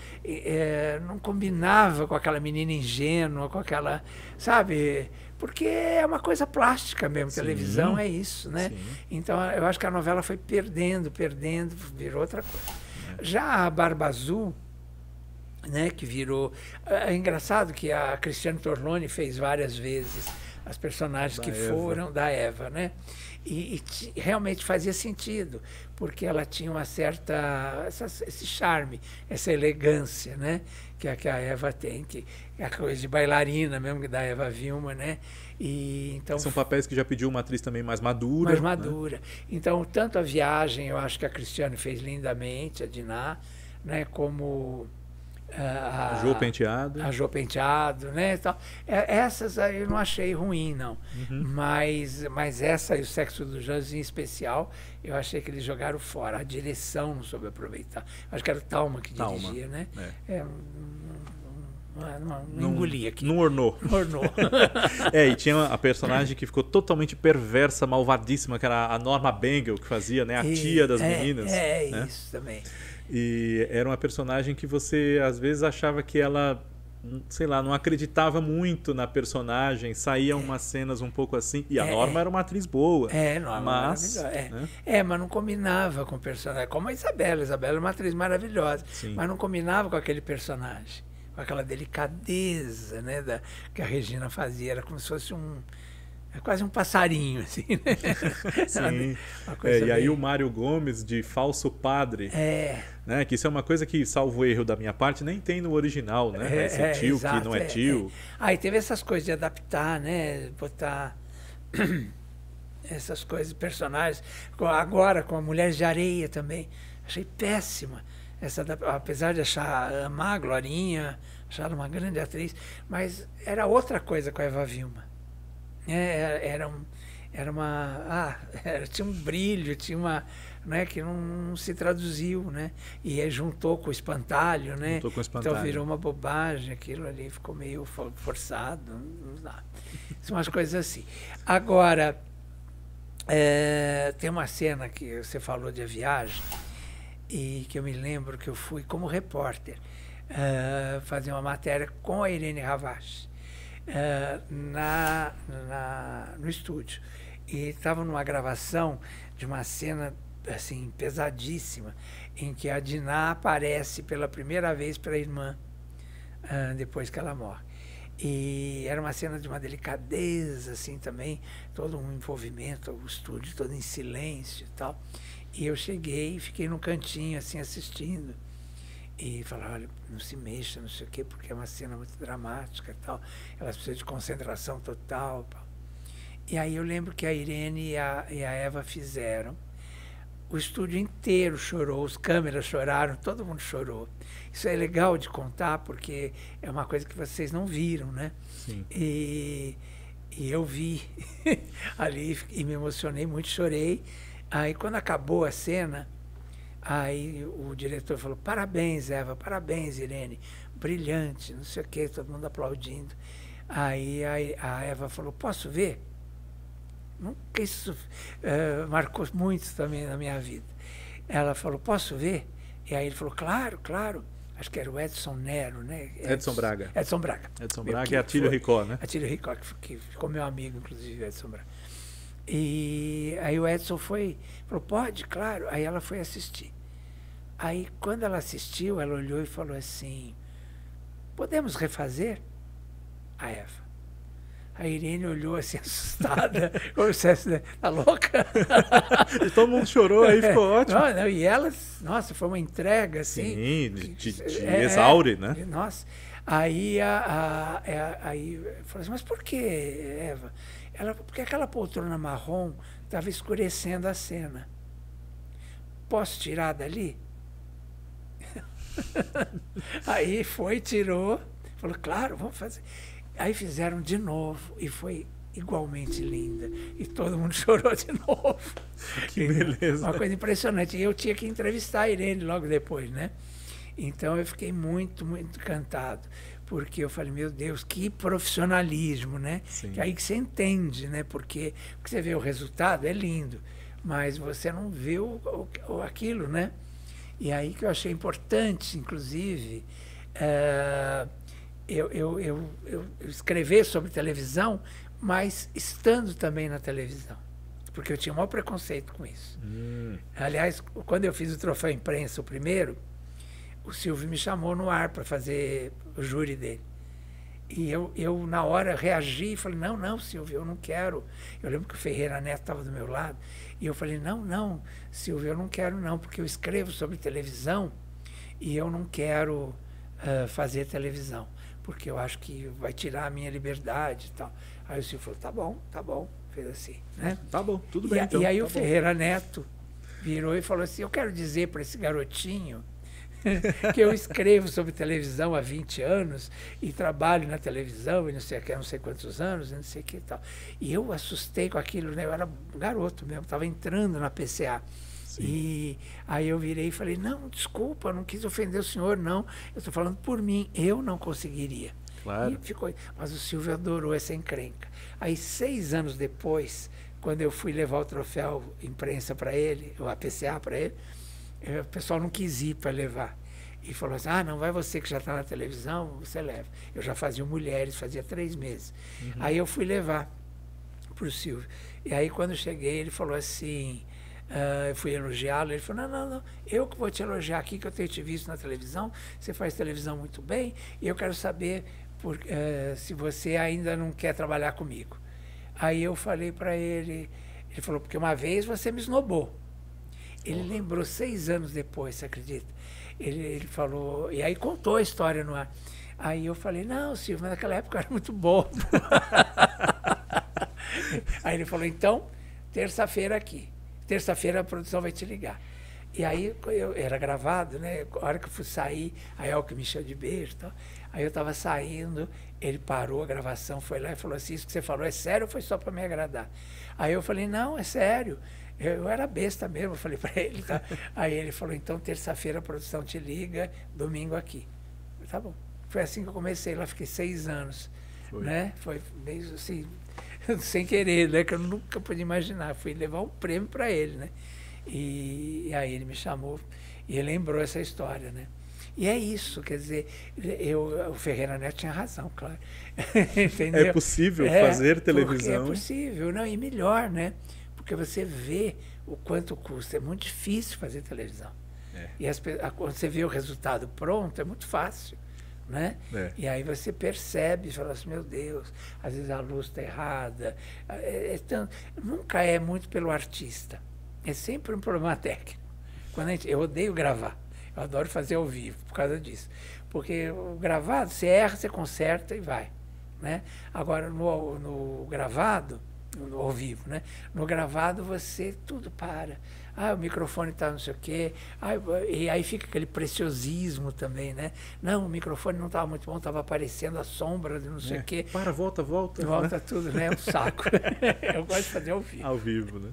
não combinava com aquela menina ingênua, com aquela... Sabe... Porque é uma coisa plástica mesmo, televisão é isso, né? Sim. Então, eu acho que a novela foi perdendo, virou outra coisa. Já a Barba Azul, né, que virou... É engraçado que a Cristiane Torlone fez várias vezes as personagens foram da Eva, né? E realmente fazia sentido, porque ela tinha uma certa... esse charme, essa elegância, né? Que a Eva tem, que é a coisa de bailarina mesmo, da Eva Vilma, né? E, então, são papéis que já pediu uma atriz também mais madura. Mais madura. Né? Então, tanto a Viagem, eu acho que a Cristiane fez lindamente, a Diná, né? Como... a Jô Penteado. A Jô Penteado, né? Então, essas aí eu não achei ruim, não. Mas essa e o Sexo dos Anjos em especial, eu achei que eles jogaram fora. A direção não soube aproveitar. Acho que era o Thalma que dirigia, né? Não engoli aqui. Não ornou. Ornou. E tinha a personagem que ficou totalmente perversa, malvadíssima, que era a Norma Bengel, que fazia, né? A tia das meninas. Né? Isso também. E era uma personagem que você, às vezes, achava que ela, sei lá, não acreditava muito na personagem, saíam umas cenas um pouco assim. E a Norma era uma atriz boa. Norma mas, maravilhosa. Mas não combinava com o personagem. Como a Isabela. A Isabela é uma atriz maravilhosa. Sim. Mas não combinava com aquele personagem. Com aquela delicadeza, né, que a Regina fazia. Era como se fosse quase um passarinho, assim, né? Sim. E aí o Mário Gomes, de falso padre, né? Que isso é uma coisa que, salvo erro da minha parte, nem tem no original, né? Esse tio exato, que não é tio. Aí teve essas coisas de adaptar, né? Botar essas coisas, personagens. Agora, com a Mulheres de Areia também. Achei péssima. Apesar de amar a Glorinha, achar uma grande atriz, mas era outra coisa com a Eva Vilma. Tinha um brilho, tinha uma, né, que não se traduziu, né? E aí juntou com o espantalho, né? Juntou com o espantalho. Então virou uma bobagem, aquilo ali ficou meio forçado, não dá. São umas coisas assim. Agora, tem uma cena que você falou de A Viagem, e que eu me lembro que eu fui como repórter fazer uma matéria com a Irene Ravache no estúdio. E estava numa gravação de uma cena assim, pesadíssima, em que a Diná aparece pela primeira vez para a irmã, depois que ela morre. E era uma cena de uma delicadeza, assim, também, todo um envolvimento, o estúdio todo em silêncio e tal. E eu cheguei e fiquei no cantinho, assim, assistindo. E falaram, olha, não se mexa, não sei o quê, porque é uma cena muito dramática e tal. Elas precisam de concentração total. E aí eu lembro que a Irene e a Eva fizeram. O estúdio inteiro chorou, os câmeras choraram, todo mundo chorou. Isso é legal de contar, porque é uma coisa que vocês não viram, né? Sim. E eu vi ali e me emocionei muito, chorei. Aí quando acabou a cena, aí o diretor falou, parabéns, Eva, parabéns, Irene, brilhante, não sei o quê, todo mundo aplaudindo. Aí a Eva falou, posso ver? Nunca isso marcou muito também na minha vida. Ela falou, posso ver? E aí ele falou, claro, claro. Acho que era o Edson Nero, né? Edson Braga. Edson Braga. Edson Braga e Atílio Ricó, né? Atílio Ricó, que ficou meu amigo, inclusive, Edson Braga. E aí o Edson falou, pode, claro. Aí ela foi assistir. Aí, quando ela assistiu, ela olhou e falou assim, podemos refazer? A Eva. A Irene olhou assim, assustada, como se fosse, tá louca? E todo mundo chorou, aí ficou ótimo. Não, e elas, nossa, foi uma entrega, assim. Sim, de exaure, né? Nossa. Aí, aí falou assim, mas por que, Eva? Porque aquela poltrona marrom estava escurecendo a cena. Posso tirar dali? Aí foi, tirou, falou, claro, vamos fazer. Aí fizeram de novo e foi igualmente linda. E todo mundo chorou de novo. Que beleza. Uma coisa impressionante. E eu tinha que entrevistar a Irene logo depois, né? Então eu fiquei muito, muito encantado. Porque eu falei, meu Deus, que profissionalismo, né? Sim. Que aí que você entende, né? Porque você vê o resultado, é lindo. Mas você não vê aquilo, né? E aí que eu achei importante, inclusive... Eu escrever sobre televisão, mas estando também na televisão, porque eu tinha o maior preconceito com isso. Aliás, quando eu fiz o Troféu Imprensa, o primeiro, o Silvio me chamou no ar para fazer o júri dele. E eu, na hora, reagi e falei, não, Silvio, eu não quero. Eu lembro que o Ferreira Neto estava do meu lado, e eu falei, não, Silvio, eu não quero não, porque eu escrevo sobre televisão e eu não quero fazer televisão, porque eu acho que vai tirar a minha liberdade e tal. Aí o Silvio falou, tá bom, fez assim, né? Tá bom, tudo bem, então. E aí tá o Ferreira Neto virou e falou assim, eu quero dizer para esse garotinho que eu escrevo sobre televisão há 20 anos e trabalho na televisão e não sei o que, não sei quantos anos, não sei o que e tal. E eu assustei com aquilo, né? Eu era garoto mesmo, estava entrando na PCA. Sim. E aí eu virei e falei, não, desculpa, não quis ofender o senhor, não. Eu estou falando por mim, eu não conseguiria. Claro. E ficou, mas o Silvio adorou essa encrenca. Aí 6 anos depois, quando eu fui levar o troféu imprensa para ele, o APCA para ele, o pessoal não quis ir para levar. E falou assim, não vai você que já está na televisão, você leva. Eu já fazia Mulheres, fazia 3 meses. Aí eu fui levar para o Silvio. E aí quando eu cheguei, ele falou assim, eu fui elogiá-lo, ele falou, não, eu que vou te elogiar aqui, que eu tenho te visto na televisão, você faz televisão muito bem, e eu quero saber se você ainda não quer trabalhar comigo. Aí eu falei para ele falou, porque uma vez você me esnobou. Ele lembrou 6 anos depois, você acredita? Ele falou, e aí contou a história no ar. Aí eu falei, não, Silvio, mas naquela época eu era muito bobo. Aí ele falou, então, terça-feira aqui. Terça-feira a produção vai te ligar. E aí, eu era gravado, né? A hora que eu fui sair, a Elke me encheu de beijo e tal. Aí eu estava saindo, ele parou a gravação, foi lá e falou assim, isso que você falou é sério ou foi só para me agradar? Aí eu falei, não, é sério. Eu era besta mesmo, eu falei para ele. Tá? Aí ele falou, então terça-feira a produção te liga, domingo aqui. Eu, tá bom. Foi assim que eu comecei, lá fiquei 6 anos. Foi. Né? Foi meio assim, sem querer, né? Que eu nunca pude imaginar. Fui levar um prêmio para ele, né? E aí ele me chamou e ele lembrou essa história, né? E é isso, quer dizer, o Ferreira Neto tinha razão, claro. Entendeu? É possível fazer televisão. É possível, não, e melhor, né? Porque você vê o quanto custa. É muito difícil fazer televisão. E quando você vê o resultado pronto, é muito fácil. né? E aí você percebe, fala assim, meu Deus, às vezes a luz está errada. Nunca é muito pelo artista, é sempre um problema técnico. Eu odeio gravar, eu adoro fazer ao vivo por causa disso. Porque o gravado, você erra, você conserta e vai, né? Agora, no gravado, ao vivo, né? No gravado, tudo para. O microfone está não sei o quê. E aí fica aquele preciosismo também, né? Não, o microfone não estava muito bom, estava aparecendo a sombra de não sei o quê. Volta. Volta, né? Tudo, né? É um saco. Eu gosto de fazer ao vivo. Ao vivo, né?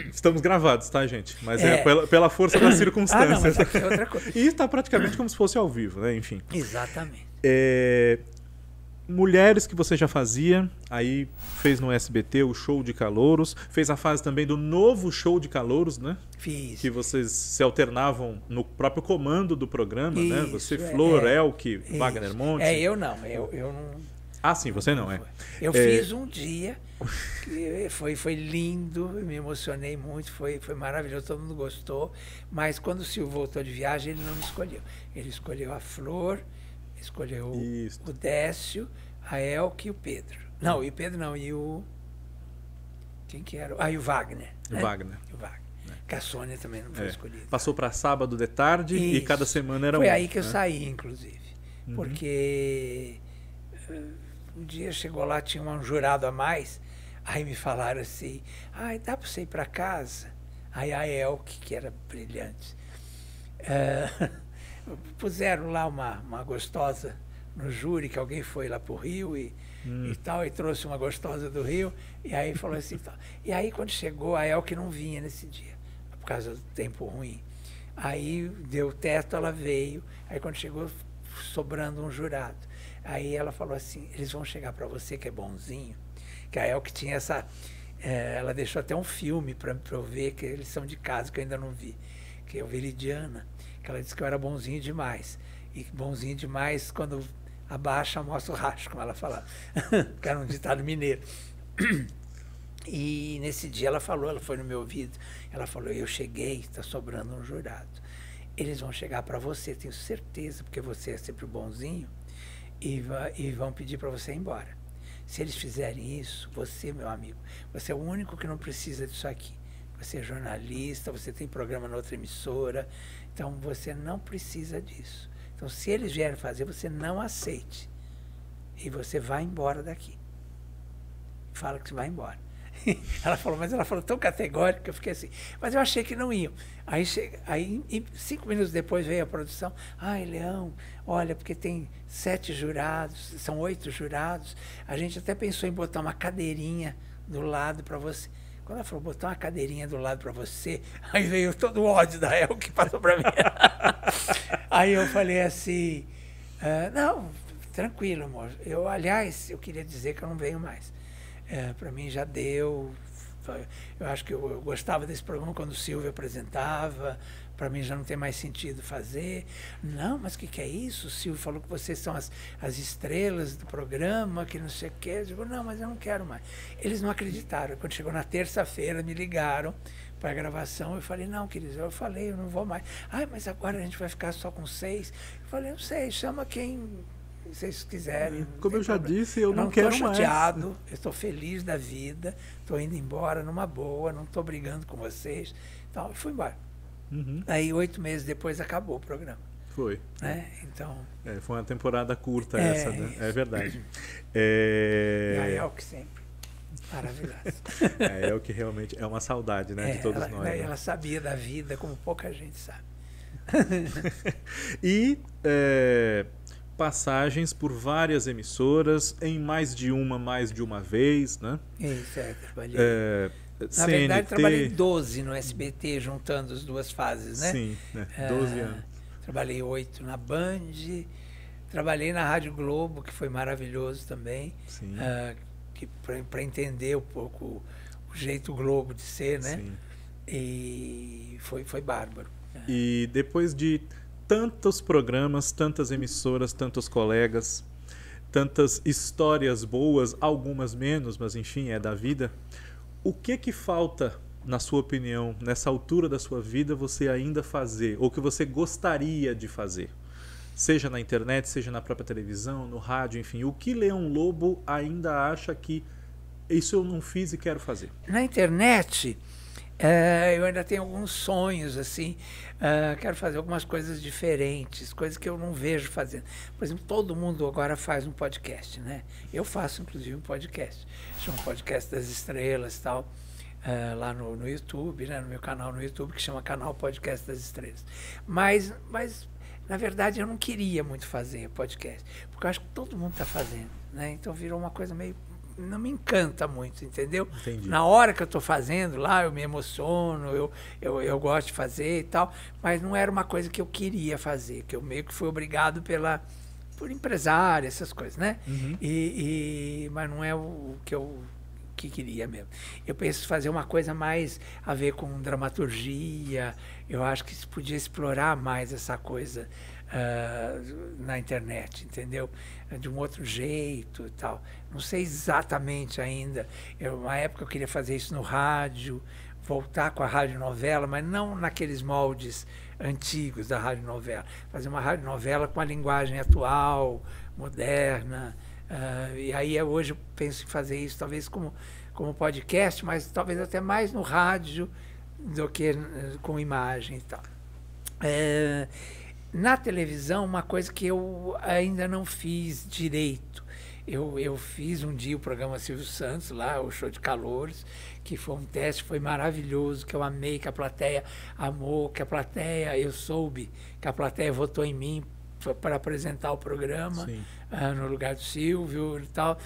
Estamos gravados, tá, gente? Mas é pela força das circunstâncias. Mas aqui é outra coisa. E está praticamente como se fosse ao vivo, né? Enfim. Exatamente. Mulheres que você já fazia, aí fez no SBT o Show de Calouros, fez a fase também do novo Show de Calouros, né? Fiz. Que vocês se alternavam no próprio comando do programa, isso, né? Você, Flor, Elke, Wagner Monte. Eu não. Sim, você não, Eu fiz um dia, que foi lindo, me emocionei muito, foi maravilhoso, todo mundo gostou, mas quando o Silvio voltou de viagem, ele não me escolheu. Ele escolheu a Flor, escolheu o Décio, a Elke e o Pedro. Não, e o Pedro não, e o... Quem que era? E o Wagner. O Wagner. O Wagner. Que a Sônia também não foi escolhida. Passou para sábado de tarde e cada semana era Foi aí que eu saí, inclusive. Porque um dia chegou lá, tinha um jurado a mais, aí me falaram assim, dá para você ir para casa? Aí a Elke, que era brilhante, puseram lá uma gostosa no júri, que alguém foi lá para o Rio e tal, e trouxe uma gostosa do Rio, e aí falou assim, tal. E aí quando chegou, a Elke não vinha nesse dia, por causa do tempo ruim. Aí deu teto, ela veio, aí quando chegou, sobrando um jurado. Aí ela falou assim, eles vão chegar para você que é bonzinho, que a Elke tinha essa... ela deixou até um filme para eu ver, que eles são de casa, que eu ainda não vi, que é o Veridiana, que ela disse que eu era bonzinho demais. E bonzinho demais, quando abaixa, mostra o rastro, como ela falava. Que era um ditado mineiro. E nesse dia ela foi no meu ouvido, ela falou, eu cheguei, está sobrando um jurado. Eles vão chegar para você, tenho certeza, porque você é sempre bonzinho, e vão pedir para você ir embora. Se eles fizerem isso, você, meu amigo, você é o único que não precisa disso aqui. Você é jornalista, você tem programa na outra emissora, então você não precisa disso. Então, se eles vierem fazer, você não aceite. E você vai embora daqui. Fala que você vai embora. Ela falou tão categórico que eu fiquei assim. Mas eu achei que não iam. Aí 5 minutos depois veio a produção. Leão, olha, porque tem 7 jurados, são 8 jurados. A gente até pensou em botar uma cadeirinha do lado para você. Quando ela falou, botar uma cadeirinha do lado para você, aí veio todo o ódio da Elke que passou para mim. Aí eu falei assim, não, tranquilo, amor. Aliás, eu queria dizer que eu não venho mais. Para mim já deu. Eu acho que eu gostava desse programa quando o Silvio apresentava. Para mim já não tem mais sentido fazer. Não, mas o que é isso? O Silvio falou que vocês são as estrelas do programa, que não sei o quê. Eu digo, não, mas eu não quero mais. Eles não acreditaram. Quando chegou na terça-feira, me ligaram para a gravação. Eu falei, não, queridos, eu não vou mais. Mas agora a gente vai ficar só com 6. Eu falei, não sei, chama quem vocês quiserem. Como eu já disse, eu não quero mais. Eu estou chateado, eu estou feliz da vida, estou indo embora numa boa, não estou brigando com vocês. Então, eu fui embora. Aí 8 meses depois acabou o programa. Foi. Então... foi uma temporada curta essa, né? É verdade. E a Elke sempre. Maravilhosa. A Elke realmente é uma saudade, né? De todos nós. Ela sabia da vida como pouca gente sabe. E passagens por várias emissoras, em mais de uma vez, né? Isso, trabalhei. Na verdade, trabalhei 12 no SBT, juntando as duas fases, né? Sim, 12 anos. Trabalhei 8 na Band, trabalhei na Rádio Globo, que foi maravilhoso também, para entender um pouco o jeito Globo de ser, né? Sim. E foi bárbaro. E depois de tantos programas, tantas emissoras, tantos colegas, tantas histórias boas, algumas menos, mas enfim, é da vida. O que falta, na sua opinião, nessa altura da sua vida, você ainda fazer, ou que você gostaria de fazer? seja na internet, seja na própria televisão, no rádio, enfim, o que Leão Lobo ainda acha que isso eu não fiz e quero fazer? Na internet, eu ainda tenho alguns sonhos, assim, quero fazer algumas coisas diferentes, coisas que eu não vejo fazendo. Por exemplo, todo mundo agora faz um podcast, né? Eu faço, inclusive, um podcast, chama Podcast das Estrelas e tal, lá no YouTube, né? No meu canal no YouTube, que chama Canal Podcast das Estrelas. Mas na verdade, eu não queria muito fazer podcast, porque eu acho que todo mundo está fazendo, né? Então virou uma coisa meio... Não me encanta muito, entendeu? Entendi. Na hora que eu estou fazendo lá, eu me emociono, eu gosto de fazer e tal, mas não era uma coisa que eu queria fazer, que eu meio que fui obrigado por empresário, essas coisas, né? Uhum. Mas não é o que queria mesmo. Eu penso fazer uma coisa mais a ver com dramaturgia. Eu acho que se podia explorar mais essa coisa na internet, entendeu? De um outro jeito e tal. Não sei exatamente ainda. Uma época eu queria fazer isso no rádio, voltar com a radionovela, mas não naqueles moldes antigos da radionovela. Fazer uma radionovela com a linguagem atual, moderna. E aí hoje eu penso em fazer isso talvez como podcast, mas talvez até mais no rádio do que com imagem e tal. Na televisão, uma coisa que eu ainda não fiz direito. Eu fiz um dia o programa Silvio Santos, lá, o Show de Calouros, que foi um teste, foi maravilhoso, que eu amei, que a plateia amou, que a plateia, eu soube que a plateia votou em mim para apresentar o programa no lugar do Silvio e tal.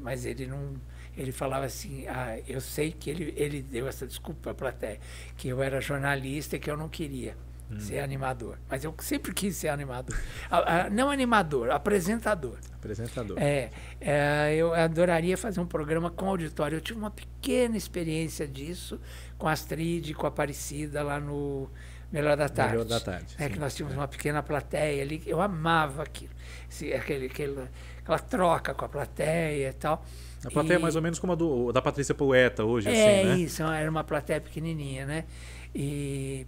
Mas ele não... Ele falava assim, eu sei que ele deu essa desculpa para a plateia, que eu era jornalista e que eu não queria ser animador. Mas eu sempre quis ser animador. Não animador, apresentador. Apresentador. Eu adoraria fazer um programa com auditório. Eu tive uma pequena experiência disso com a Astrid, com a Aparecida lá no Melhor da Tarde. Melhor da Tarde. Que nós tínhamos uma pequena plateia ali. Eu amava aquilo. Aquela troca com a plateia e tal. A plateia é mais ou menos como a da Patrícia Poeta hoje, assim, né? Isso, era uma plateia pequenininha, né? E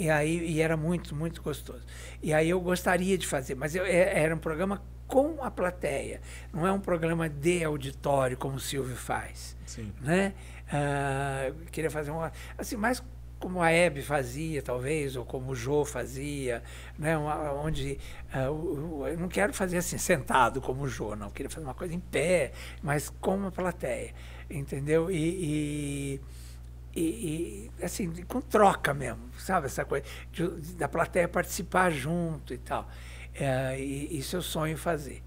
aí era muito, muito gostoso. E aí eu gostaria de fazer, mas era um programa com a plateia, não é um programa de auditório como o Silvio faz. Sim. Né? Eu queria fazer assim, mais como a Hebe fazia, talvez, ou como o Jô fazia, né? Onde eu não quero fazer assim, sentado como o Jô, não. Eu queria fazer uma coisa em pé, mas com uma plateia, entendeu? Assim, com troca mesmo, sabe? Essa coisa da plateia participar junto e tal. Isso eu sonho fazer.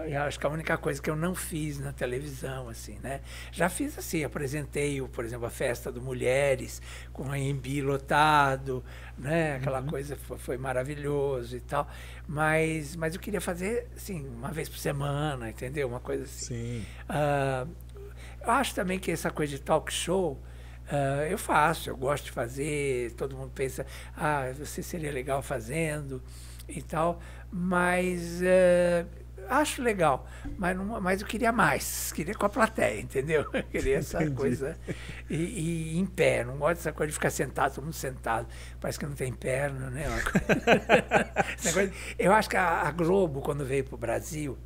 Eu acho que a única coisa que eu não fiz na televisão, assim, né? Já fiz assim, apresentei, por exemplo, a Festa do Mulheres, com a Embi lotado, né? Aquela coisa foi maravilhoso e tal. Mas eu queria fazer, assim, uma vez por semana, entendeu? Uma coisa assim. Sim. Eu acho também que essa coisa de talk show, eu faço, eu gosto de fazer, todo mundo pensa, você seria legal fazendo e tal, mas acho legal, mas eu queria mais, queria com a plateia, entendeu? Eu queria essa Entendi. coisa e em pé, não gosto dessa coisa de ficar sentado, todo mundo sentado, parece que não tem perna, né? Eu acho que a Globo, quando veio para o Brasil,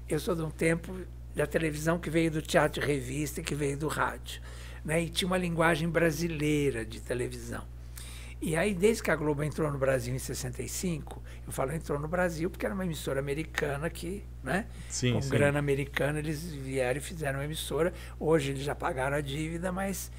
eu sou de um tempo da televisão que veio do teatro de revista e que veio do rádio, né? E tinha uma linguagem brasileira de televisão. E aí, desde que a Globo entrou no Brasil em 65, eu falo entrou no Brasil porque era uma emissora americana que, né? Sim, com sim. grana americana, eles vieram e fizeram uma emissora. Hoje eles já pagaram a dívida, mas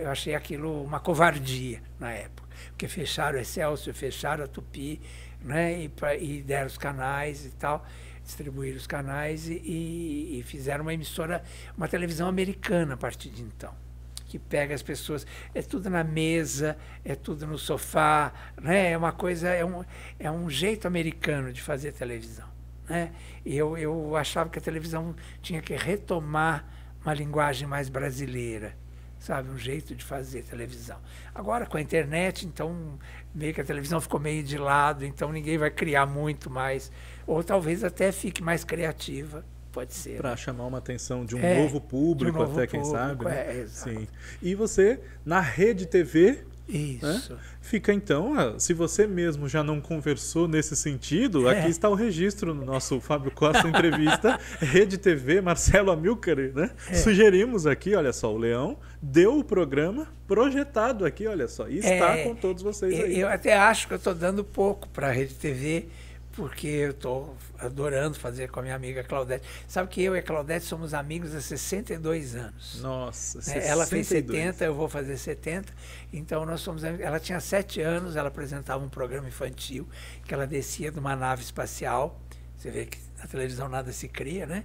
eu achei aquilo uma covardia na época. Porque fecharam o Excelsior, fecharam a Tupi, né? E deram os canais e tal, distribuíram os canais e fizeram uma emissora, uma televisão americana a partir de então. Que pega as pessoas, é tudo na mesa, é tudo no sofá, né? É uma coisa, é um jeito americano de fazer televisão, né? E eu achava que a televisão tinha que retomar uma linguagem mais brasileira, sabe? Um jeito de fazer televisão. Agora, com a internet, então, meio que a televisão ficou meio de lado, então ninguém vai criar muito mais, ou talvez até fique mais criativa. Pode ser. Para chamar uma atenção de um novo público, de um novo até quem público, sabe. Né? Exato. Sim. E você, na Rede TV, Isso. Né? Fica então, se você mesmo já não conversou nesse sentido, aqui está o registro no nosso Fábio Costa Entrevista, Rede TV, Marcelo Amilcar, né? Sugerimos aqui, olha só, o Leão deu o programa projetado aqui, olha só, e está com todos vocês aí. Eu até acho que eu estou dando pouco para a Rede TV, porque eu estou adorando fazer com a minha amiga Claudete. Sabe que eu e a Claudete somos amigos há 62 anos. Nossa, né? Ela fez 70, eu vou fazer 70. Então nós somos amigos. Ela tinha 7 anos, ela apresentava um programa infantil, que ela descia de uma nave espacial. Você vê que na televisão nada se cria, né?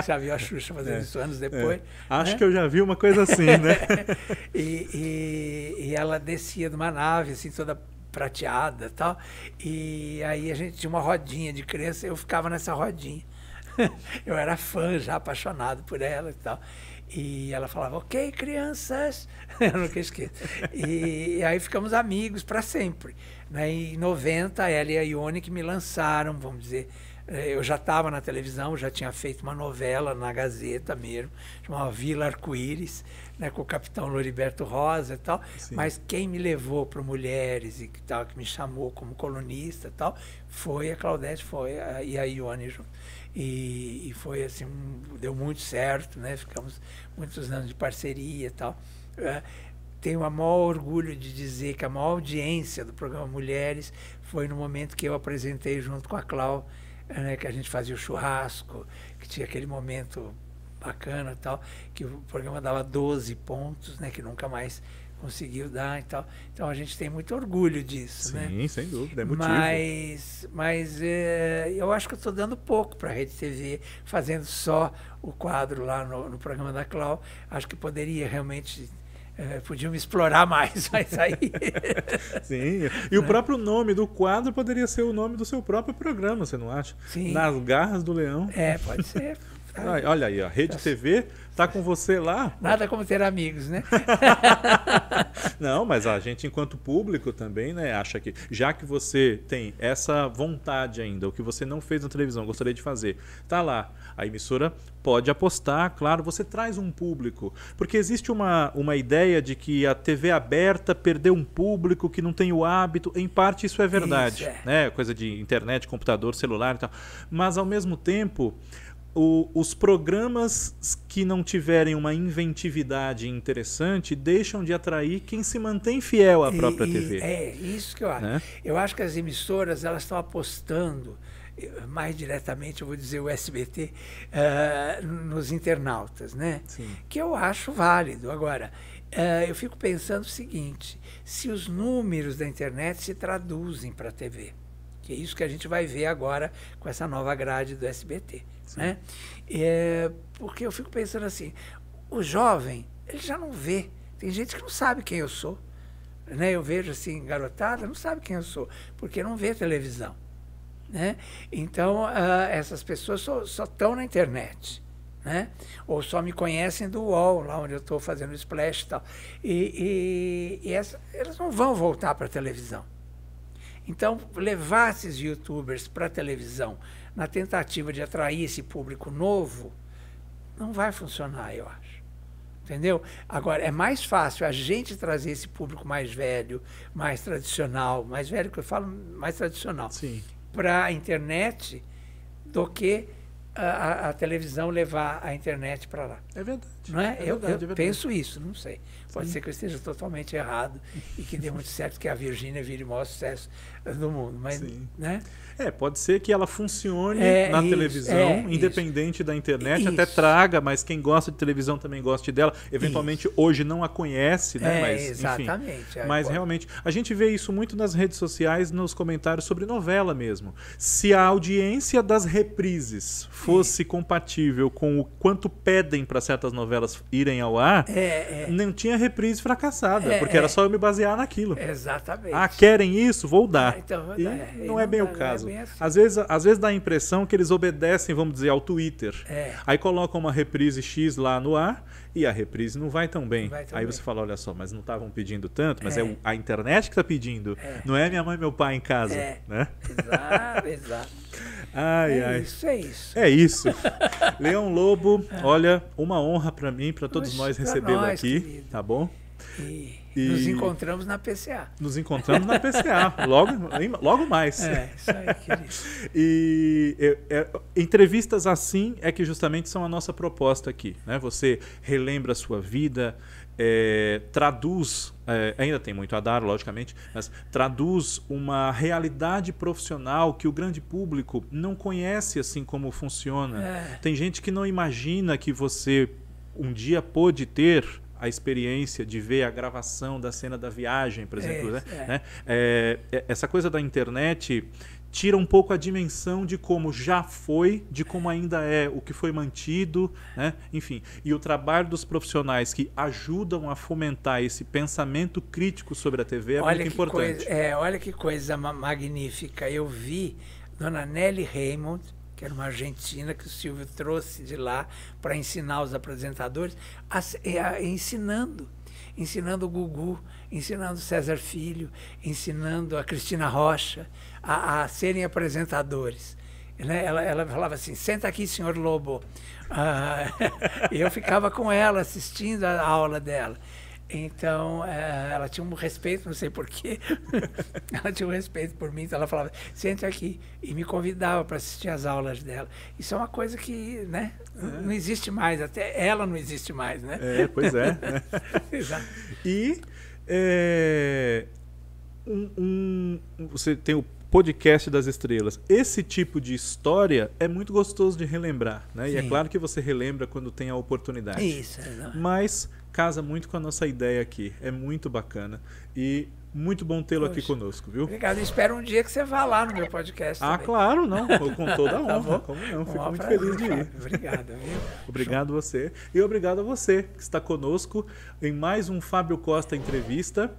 Já viu a Xuxa fazendo isso anos depois. Acho que eu já vi uma coisa assim, né? E ela descia de uma nave, assim, toda prateada e tal, e aí a gente tinha uma rodinha de criança, eu ficava nessa rodinha. Eu era fã já, apaixonado por ela e tal. E ela falava, ok, crianças, eu nunca esqueço. E aí ficamos amigos para sempre. Né? Em 90, ela e a Ione que me lançaram, vamos dizer, eu já estava na televisão, já tinha feito uma novela na Gazeta mesmo, chamava Vila Arco-Íris, né, com o capitão Loriberto Rosa e tal. Sim. Mas quem me levou para Mulheres e tal, que me chamou como colunista e tal, foi a Claudete, e a Ione junto. E foi assim, deu muito certo, né? Ficamos muitos anos de parceria e tal. Tenho o maior orgulho de dizer que a maior audiência do programa Mulheres foi no momento que eu apresentei junto com a Clau, né, que a gente fazia o churrasco, que tinha aquele momento bacana e tal, que o programa dava 12 pontos, né, que nunca mais conseguiu dar e tal. Então a gente tem muito orgulho disso. Sim, né? Sem dúvida, é motivo. Mas eu acho que eu estou dando pouco para a Rede TV, fazendo só o quadro lá no programa da Clau. Acho que poderia realmente... podiam me explorar mais, mas aí... Sim, e o próprio nome do quadro poderia ser o nome do seu próprio programa, você não acha? Sim. Nas Garras do Leão. Pode ser. Olha aí, a Rede TV está com você lá. Nada como ter amigos, né? Não, mas a gente, enquanto público também, né, acha que, já que você tem essa vontade ainda, o que você não fez na televisão, gostaria de fazer, tá lá, a emissora pode apostar, claro, você traz um público, porque existe uma ideia de que a TV aberta perdeu um público que não tem o hábito, em parte isso é verdade, né, coisa de internet, computador, celular e tal, mas ao mesmo tempo... Os programas que não tiverem uma inventividade interessante deixam de atrair quem se mantém fiel à própria TV. É isso que eu acho. Né? Eu acho que as emissoras elas estão apostando, mais diretamente, eu vou dizer o SBT, nos internautas, né? Sim. Que eu acho válido. Agora, eu fico pensando o seguinte, se os números da internet se traduzem para a TV, que é isso que a gente vai ver agora com essa nova grade do SBT. Né? Porque eu fico pensando assim, o jovem, ele já não vê. Tem gente que não sabe quem eu sou. Né? Eu vejo assim, garotada, não sabe quem eu sou, porque não vê televisão. Né? Então, essas pessoas só estão na internet. Né? Ou só me conhecem do UOL, lá onde eu estou fazendo splash e tal. E elas não vão voltar para a televisão. Então, levar esses youtubers para a televisão na tentativa de atrair esse público novo, não vai funcionar, eu acho. Entendeu? Agora, é mais fácil a gente trazer esse público mais velho, mais tradicional, mais velho que eu falo, mais tradicional, para a internet do que a televisão levar a internet para lá. É verdade. Não é? É verdade, eu penso isso, não sei. Pode ser que eu esteja totalmente errado e que dê muito certo que a Virgínia vire o maior sucesso do mundo. Mas, né? Pode ser que ela funcione na televisão, independente da internet, até traga, mas quem gosta de televisão também goste dela. Eventualmente, hoje não a conhece, né? Mas, exatamente. Enfim, mas realmente, a gente vê isso muito nas redes sociais, nos comentários sobre novela mesmo. Se a audiência das reprises fosse compatível com o quanto pedem para certas novelas irem ao ar, não tinha reprise fracassada, porque era só eu me basear naquilo. Exatamente. Querem isso? Vou dar. Então, não é bem o caso. Assim. Às vezes dá a impressão que eles obedecem, vamos dizer, ao Twitter. Aí colocam uma reprise X lá no ar e a reprise não vai tão bem. Aí você fala, olha só, mas não estavam pedindo tanto, mas é a internet que está pedindo. Não é minha mãe e meu pai em casa. Né? Exato. É isso. Leão Lobo, olha, uma honra para mim, para todos nós recebê-lo aqui, querido. Tá bom? Nos encontramos na PCA. Nos encontramos na PCA, logo mais. Isso aí, querido. E entrevistas assim é que justamente são a nossa proposta aqui, né? Você relembra a sua vida, traduz, ainda tem muito a dar, logicamente, mas traduz uma realidade profissional que o grande público não conhece assim como funciona. Tem gente que não imagina que você um dia pôde ter a experiência de ver a gravação da cena da viagem, por exemplo. Essa coisa da internet tira um pouco a dimensão de como já foi, de como ainda é, o que foi mantido, né? Enfim. E o trabalho dos profissionais que ajudam a fomentar esse pensamento crítico sobre a TV é muito importante. Olha que coisa magnífica. Eu vi Dona Nelly Raymond, que era uma argentina que o Silvio trouxe de lá para ensinar os apresentadores, ensinando o Gugu, ensinando o César Filho, ensinando a Cristina Rocha a serem apresentadores. Né? Ela falava assim, senta aqui, senhor Lobo. E eu ficava com ela assistindo a aula dela. Então, ela tinha um respeito, não sei porquê, ela tinha um respeito por mim, então ela falava, senta aqui, e me convidava para assistir as aulas dela. Isso é uma coisa que, né, não existe mais, até ela não existe mais, né? Pois é. Exato. E você tem o podcast das estrelas. Esse tipo de história é muito gostoso de relembrar, né? E é claro que você relembra quando tem a oportunidade. Isso. Mas casa muito com a nossa ideia aqui. É muito bacana e muito bom tê-lo aqui conosco, viu? Obrigado. Espero um dia que você vá lá no meu podcast também. Claro, não. Com toda a honra. Como não? Fico muito feliz de ir. Obrigado, viu? Obrigado a você. E obrigado a você que está conosco em mais um Fábio Costa Entrevista,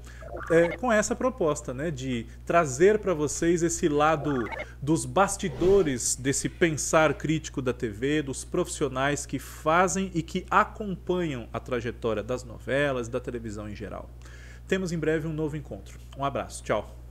com essa proposta, né, de trazer para vocês esse lado dos bastidores desse pensar crítico da TV, dos profissionais que fazem e que acompanham a trajetória das novelas e da televisão em geral. Temos em breve um novo encontro. Um abraço. Tchau.